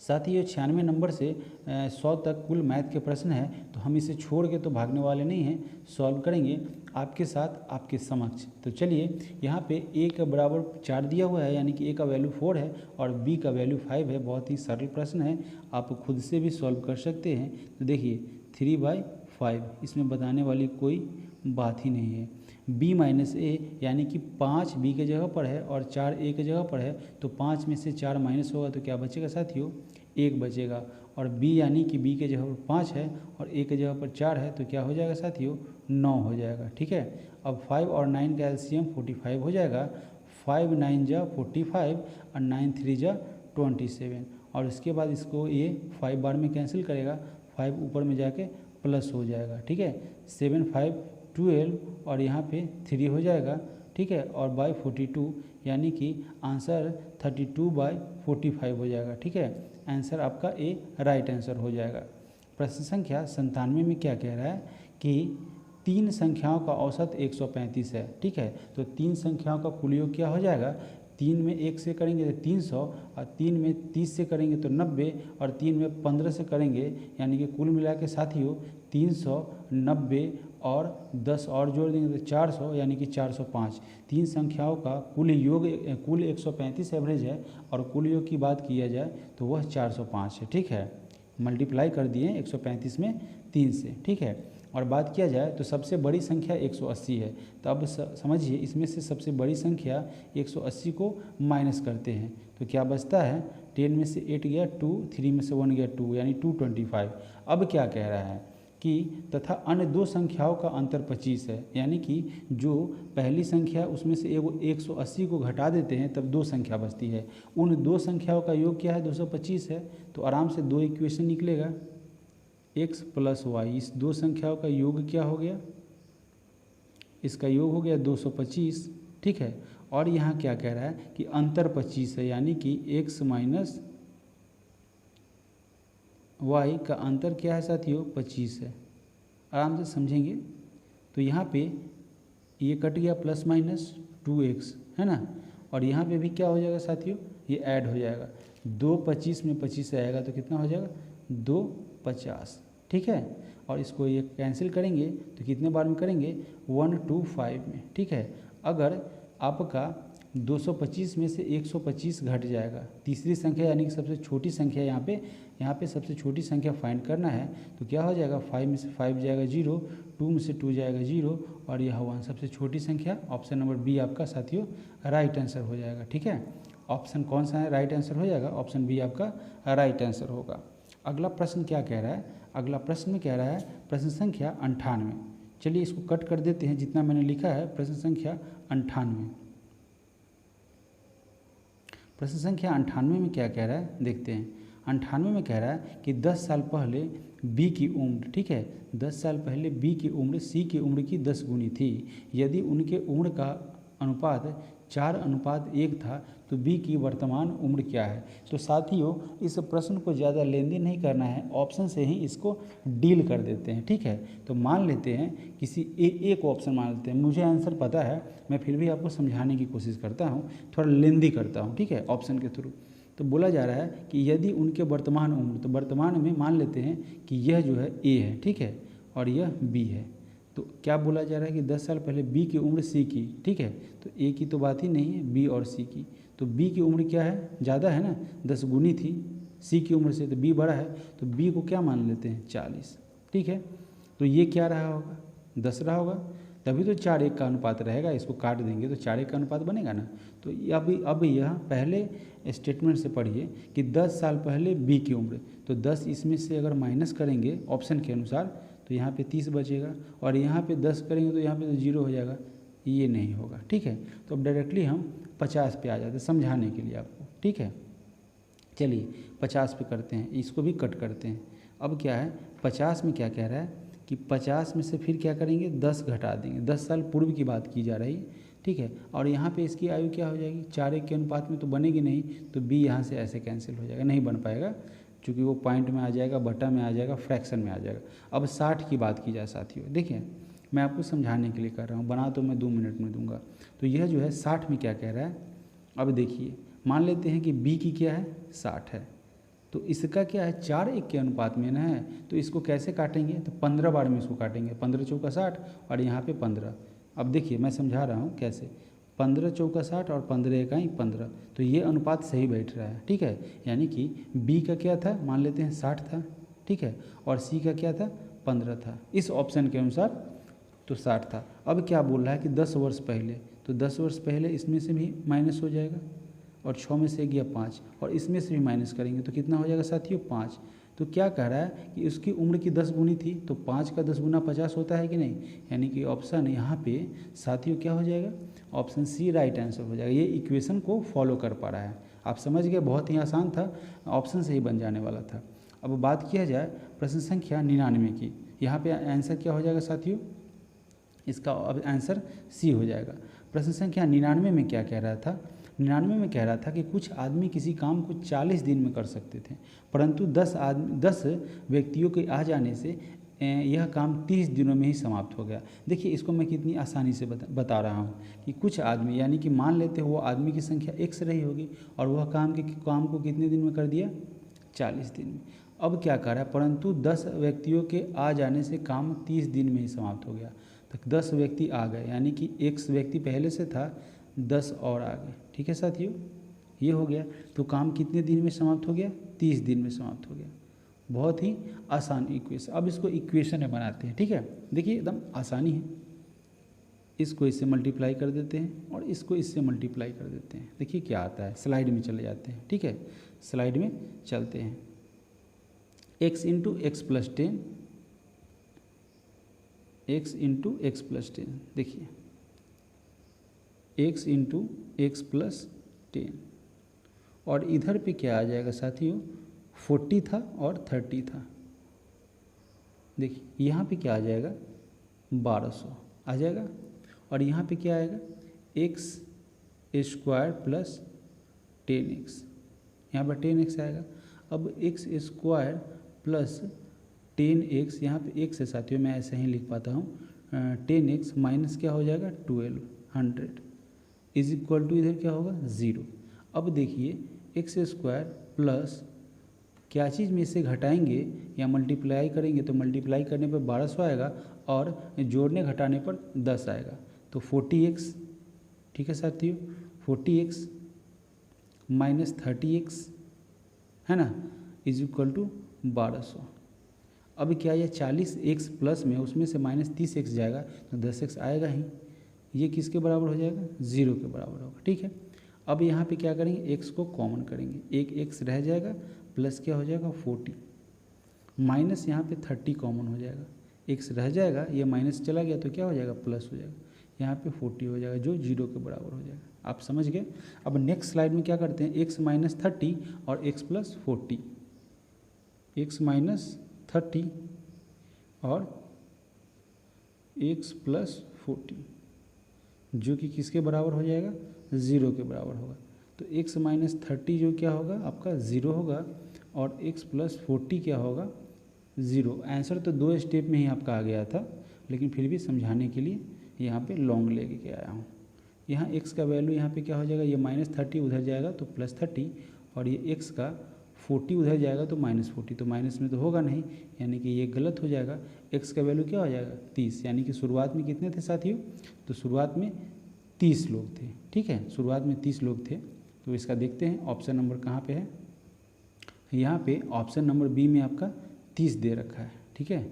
साथियों 96 नंबर से 100 तक कुल मैथ के प्रश्न है, तो हम इसे छोड़ के तो भागने वाले नहीं हैं, सॉल्व करेंगे आपके साथ आपके समक्ष। तो चलिए यहाँ पे a का बराबर 4 दिया हुआ है, यानी कि a का वैल्यू 4 है और b का वैल्यू 5 है। बहुत ही सरल प्रश्न है, आप खुद से भी सॉल्व कर सकते हैं। तो देखिए 3/5, इसमें बताने वाली कोई बात ही नहीं है। b माइनस a यानी कि 5 b के जगह पर है और 4 a के जगह पर है, तो 5 में से 4 माइनस होगा तो क्या बचेगा साथियों, 1 बचेगा। और b यानी कि b के जगह पर 5 है और a के जगह पर 4 है, तो क्या हो जाएगा साथियों, 9 हो जाएगा। ठीक है, अब 5 और 9 का एलसीएम 45 हो जाएगा। 5 9 जा 45 और 9 3 जा 27, और इसके बाद इसको ये 5 बार में कैंसिल करेगा, 5 ऊपर में जाके प्लस हो जाएगा। ठीक है, 7 5 12 और यहाँ पे 3 हो जाएगा। ठीक है, और बाय 42 यानी कि आंसर 32/45 हो जाएगा। ठीक है, आंसर आपका ए राइट आंसर हो जाएगा। प्रश्न संख्या 97 में क्या कह रहा है कि 3 संख्याओं का औसत 135 है। ठीक है, तो 3 संख्याओं का कुल योग क्या हो जाएगा, 3 में 1 से करेंगे तो 300 और 3 में 30 से करेंगे तो 90 और 3 में 15 से करेंगे, यानी कि कुल मिला के साथियों 390 और 10 और जोड़ देंगे तो 400 यानी कि 405। तीन संख्याओं का कुल योग कुल 135 एवरेज है और कुल योग की बात किया जाए तो वह 405 है। ठीक है, मल्टीप्लाई कर दिए 135 में 3 से। ठीक है, और बात किया जाए तो सबसे बड़ी संख्या 180 है। तो अब समझिए इसमें से सबसे बड़ी संख्या 180 को माइनस करते हैं तो क्या बचता है, 10 में से 8 गया 2, 3 में से 1 गया 2 यानी 225। अब क्या कह रहा है कि तथा अन्य दो संख्याओं का अंतर 25 है, यानी कि जो पहली संख्या उसमें से 180 को घटा देते हैं तब दो संख्या बचती है। उन दो संख्याओं का योग क्या है, 225 है। तो आराम से दो इक्वेशन निकलेगा, x प्लस वाई। इस दो संख्याओं का योग क्या हो गया, इसका योग हो गया 225। ठीक है, और यहाँ क्या कह रहा है कि अंतर 25 है, यानी कि x माइनस वाई का अंतर क्या है साथियों, 25 है। आराम से समझेंगे तो यहाँ पे ये कट गया प्लस माइनस 2x है ना, और यहाँ पे भी क्या हो जाएगा साथियों, ये ऐड हो जाएगा। 2 25 में 25 से आएगा तो कितना हो जाएगा, 2 50। ठीक है, और इसको ये कैंसिल करेंगे तो कितने बार में करेंगे, 125 में। ठीक है, अगर आपका 225 में से 125 घट जाएगा, तीसरी संख्या यानी कि सबसे छोटी संख्या यहाँ पे सबसे छोटी संख्या फाइंड करना है तो क्या हो जाएगा, 5 में से 5 जाएगा 0, 2 में से 2 जाएगा 0 और यह 1 सबसे छोटी संख्या। ऑप्शन नंबर बी आपका साथियों राइट आंसर हो जाएगा। ठीक है, ऑप्शन कौन सा है राइट आंसर हो जाएगा, ऑप्शन बी आपका राइट आंसर होगा। अगला प्रश्न क्या कह रहा है, अगला प्रश्न में कह रहा है प्रश्न संख्या 98। चलिए इसको कट कर देते हैं, जितना मैंने लिखा है प्रश्न संख्या 98। प्रश्न संख्या 98 में क्या कह रहा है देखते हैं। 98 में कह रहा है कि 10 साल पहले बी की उम्र, ठीक है, 10 साल पहले बी की उम्र सी की उम्र की 10 गुनी थी। यदि उनके उम्र का अनुपात 4:1 था तो बी की वर्तमान उम्र क्या है। तो साथियों इस प्रश्न को ज़्यादा लेंदी नहीं करना है, ऑप्शन से ही इसको डील कर देते हैं। ठीक है, तो मान लेते हैं किसी एक ऑप्शन मान लेते हैं। मुझे आंसर पता है, मैं फिर भी आपको समझाने की कोशिश करता हूँ, थोड़ा लेंदी करता हूँ। ठीक है, ऑप्शन के थ्रू। तो बोला जा रहा है कि यदि उनके वर्तमान उम्र, तो वर्तमान में मान लेते हैं कि यह जो है ए है, ठीक है, और यह बी है। तो क्या बोला जा रहा है कि 10 साल पहले बी की उम्र सी की, ठीक है, तो ए की तो बात ही नहीं है, बी और सी की। तो बी की उम्र क्या है, ज़्यादा है ना, 10 गुनी थी सी की उम्र से, तो बी बड़ा है, तो बी को क्या मान लेते हैं 40। ठीक है, तो ये क्या रहा होगा, 10 रहा होगा, तभी तो 4:1 का अनुपात रहेगा। इसको काट देंगे तो 4:1 का अनुपात बनेगा ना। तो अब यह पहले स्टेटमेंट से पढ़िए कि 10 साल पहले बी की उम्र, तो 10 इसमें से अगर माइनस करेंगे ऑप्शन के अनुसार तो यहाँ पे 30 बचेगा, और यहाँ पे 10 करेंगे तो यहाँ पे तो 0 हो जाएगा, ये नहीं होगा। ठीक है, तो अब डायरेक्टली हम 50 पे आ जाते हैं समझाने के लिए आपको। ठीक है, चलिए 50 पे करते हैं, इसको भी कट करते हैं। अब क्या है 50 में क्या कह रहा है कि 50 में से फिर क्या करेंगे, 10 घटा देंगे। 10 साल पूर्व की बात की जा रही है। ठीक है, और यहाँ पे इसकी आयु क्या हो जाएगी, 4:1 के अनुपात में तो बनेगी नहीं, तो बी यहाँ से ऐसे कैंसिल हो जाएगा, नहीं बन पाएगा, क्योंकि वो पॉइंट में आ जाएगा, बटा में आ जाएगा, फ्रैक्शन में आ जाएगा। अब 60 की बात की जाए साथियों, देखिए मैं आपको समझाने के लिए कर रहा हूँ, बना तो मैं 2 मिनट में दूंगा। तो यह जो है 60 में क्या कह रहा है, अब देखिए मान लेते हैं कि बी की क्या है 60 है, तो इसका क्या है 4:1 के अनुपात में ना है, तो इसको कैसे काटेंगे, तो 15 बार में इसको काटेंगे, 15 चौका 60 और यहाँ पे 15। अब देखिए मैं समझा रहा हूँ कैसे, 15 चौका 60 और 15 इकाई 15, तो ये अनुपात सही बैठ रहा है। ठीक है, यानी कि बी का क्या था, मान लेते हैं 60 था, ठीक है, और सी का क्या था 15 था, इस ऑप्शन के अनुसार तो 60 था। अब क्या बोल रहा है कि 10 वर्ष पहले, तो 10 वर्ष पहले इसमें से भी माइनस हो जाएगा, और 6 में से गया 5, और इसमें से भी माइनस करेंगे तो कितना हो जाएगा साथियों 5। तो क्या कह रहा है कि उसकी उम्र की 10 गुनी थी, तो 5 का 10 गुना 50 होता है कि नहीं, यानी कि ऑप्शन यहाँ पे साथियों क्या हो जाएगा, ऑप्शन सी राइट आंसर हो जाएगा। ये इक्वेशन को फॉलो कर पा रहा है, आप समझ गए, बहुत ही आसान था, ऑप्शन से ही बन जाने वाला था। अब बात किया जाए प्रश्न संख्या 99 की, यहाँ पे आंसर क्या हो जाएगा साथियों, इसका अब आंसर सी हो जाएगा। प्रश्न संख्या 99 में क्या कह रहा था, 99 में कह रहा था कि कुछ आदमी किसी काम को 40 दिन में कर सकते थे, परंतु 10 व्यक्तियों के आ जाने से यह काम 30 दिनों में ही समाप्त हो गया। देखिए इसको मैं कितनी आसानी से बता रहा हूँ कि कुछ आदमी, यानी कि मान लेते हैं वो आदमी की संख्या x रही होगी और वह काम को कितने दिन में कर दिया, 40 दिन में। अब क्या कर रहा है, परंतु 10 व्यक्तियों के आ जाने से काम 30 दिन में ही समाप्त हो गया। तो 10 व्यक्ति आ गए, यानी कि एक व्यक्ति पहले से था, 10 और आ गए। ठीक है साथियों, ये हो गया। तो काम कितने दिन में समाप्त हो गया, 30 दिन में समाप्त हो गया। बहुत ही आसान इक्वेशन। अब इसको इक्वेशन में बनाते हैं। ठीक है, देखिए एकदम आसानी है। इसको इससे मल्टीप्लाई कर देते हैं और इसको इससे मल्टीप्लाई कर देते हैं। देखिए क्या आता है, स्लाइड में चले जाते हैं। ठीक है, स्लाइड में चलते हैं। x into x plus 10, x into x plus 10, देखिए x इंटू एक्स प्लस 10, और इधर पे क्या आ जाएगा साथियों, 40 था और 30 था। देखिए यहाँ पे क्या आ जाएगा, 1200 आ जाएगा, और यहाँ पे क्या आएगा, एक्स स्क्वायर प्लस 10x, यहाँ पर 10x आएगा। अब एक्स स्क्वायर प्लस 10x, यहाँ पे x है साथियों, मैं ऐसे ही लिख पाता हूँ, 10x माइनस क्या हो जाएगा, 1200 इज इक्वल टू, इधर क्या होगा, 0। अब देखिए एक्स स्क्वायर प्लस क्या चीज़ में इसे घटाएंगे या मल्टीप्लाई करेंगे, तो मल्टीप्लाई करने पर 1200 आएगा और जोड़ने घटाने पर 10 आएगा, तो 40x। ठीक है साथियों, 40x माइनस 30x है ना, इज इक्वल टू 1200। अब क्या, ये 40x प्लस में उसमें से माइनस 30x जाएगा तो 10x आएगा ही। ये किसके बराबर हो जाएगा, 0 के बराबर होगा। ठीक है, अब यहाँ पे क्या करेंगे, x को कॉमन करेंगे, एक x रह जाएगा, प्लस क्या हो जाएगा 40, माइनस यहाँ पे 30 कॉमन हो जाएगा, x रह जाएगा, ये माइनस चला गया तो क्या हो जाएगा, प्लस हो जाएगा, यहाँ पे 40 हो जाएगा, जो 0 के बराबर हो जाएगा। आप समझ गए। अब नेक्स्ट स्लाइड में क्या करते हैं, x माइनस 30 और x प्लस 40, x माइनस 30 और x प्लस 40, जो कि किसके बराबर हो जाएगा, 0 के बराबर होगा। तो x माइनस 30 जो क्या होगा आपका 0 होगा, और x प्लस 40 क्या होगा, 0। आंसर तो 2 स्टेप में ही आपका आ गया था, लेकिन फिर भी समझाने के लिए यहाँ पे लॉन्ग लेके के आया हूँ। यहाँ x का वैल्यू यहाँ पे क्या हो जाएगा, ये माइनस 30 उधर जाएगा तो प्लस 30, और ये x का 40 उधर जाएगा तो माइनस 40, तो माइनस में तो होगा नहीं, यानी कि ये गलत हो जाएगा। x का वैल्यू क्या हो जाएगा, 30, यानी कि शुरुआत में कितने थे साथियों, तो शुरुआत में 30 लोग थे। ठीक है, शुरुआत में 30 लोग थे। तो इसका देखते हैं ऑप्शन नंबर कहाँ पे है, यहाँ पे ऑप्शन नंबर बी में आपका 30 दे रखा है। ठीक है,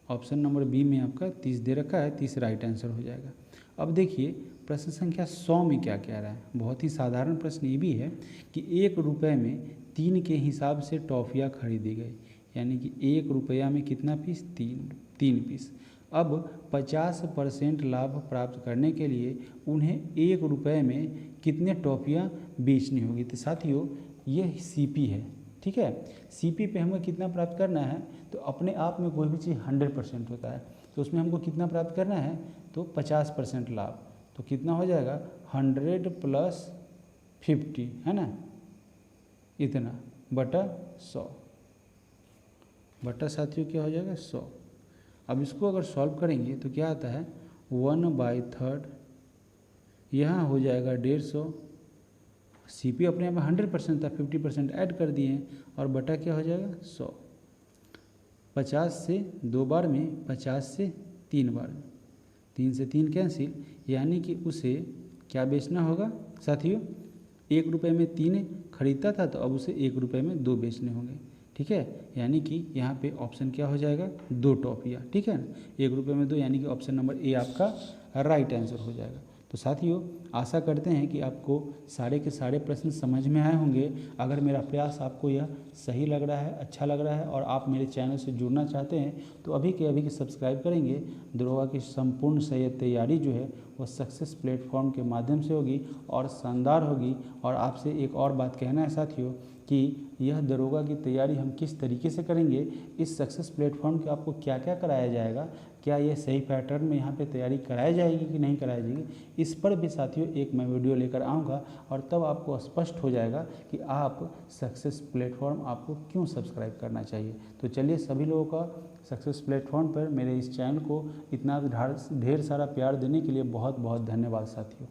ऑप्शन नंबर बी में आपका 30 दे रखा है, 30 राइट आंसर हो जाएगा। अब देखिए प्रश्न संख्या 100 में क्या कह रहा है, बहुत ही साधारण प्रश्न ये भी है कि 1 रुपये में 3 के हिसाब से टॉफ़ियाँ खरीदी गई, यानी कि 1 रुपया में कितना पीस, 3 पीस। अब 50% लाभ प्राप्त करने के लिए उन्हें 1 रुपये में कितने टॉफ़ियाँ बेचनी होगी। तो साथियों ये CP है। ठीक है, CP पे हमें कितना प्राप्त करना है, तो अपने आप में कोई भी चीज़ 100% होता है, तो उसमें हमको कितना प्राप्त करना है, तो 50% लाभ, तो कितना हो जाएगा 100 प्लस 50 है ना, इतना बटा 100, बटा साथियों क्या हो जाएगा 100। अब इसको अगर सॉल्व करेंगे तो क्या आता है 1/3, यहाँ हो जाएगा 150। CP अपने आप 100% था, 50% ऐड कर दिए हैं, और बटा क्या हो जाएगा 100। 50 से 2 बार में, 50 से 3 बार में, 3 से 3 कैंसिल, यानी कि उसे क्या बेचना होगा साथियों, 1 रुपये में 3 खरीदता था तो अब उसे 1 रुपये में 2 बेचने होंगे। ठीक है, यानी कि यहाँ पे ऑप्शन क्या हो जाएगा, 2 टॉफ़ियाँ। ठीक है, 1 रुपये में 2, यानी कि ऑप्शन नंबर ए आपका राइट आंसर हो जाएगा। तो साथियों आशा करते हैं कि आपको सारे के सारे प्रश्न समझ में आए होंगे। अगर मेरा प्रयास आपको यह सही लग रहा है, अच्छा लग रहा है, और आप मेरे चैनल से जुड़ना चाहते हैं तो अभी के सब्सक्राइब करेंगे। दरोगा की संपूर्ण सही तैयारी जो है वो सक्सेस प्लेटफॉर्म के माध्यम से होगी और शानदार होगी। और आपसे एक और बात कहना है साथियों कि यह दरोगा की तैयारी हम किस तरीके से करेंगे, इस सक्सेस प्लेटफॉर्म के आपको क्या क्या कराया जाएगा, क्या ये सही पैटर्न में यहाँ पे तैयारी कराई जाएगी कि नहीं कराई जाएगी, इस पर भी साथियों एक मैं वीडियो लेकर आऊँगा, और तब आपको स्पष्ट हो जाएगा कि आप सक्सेस प्लेटफॉर्म आपको क्यों सब्सक्राइब करना चाहिए। तो चलिए सभी लोगों का सक्सेस प्लेटफॉर्म पर मेरे इस चैनल को इतना ढेर सारा प्यार देने के लिए बहुत बहुत धन्यवाद साथियों।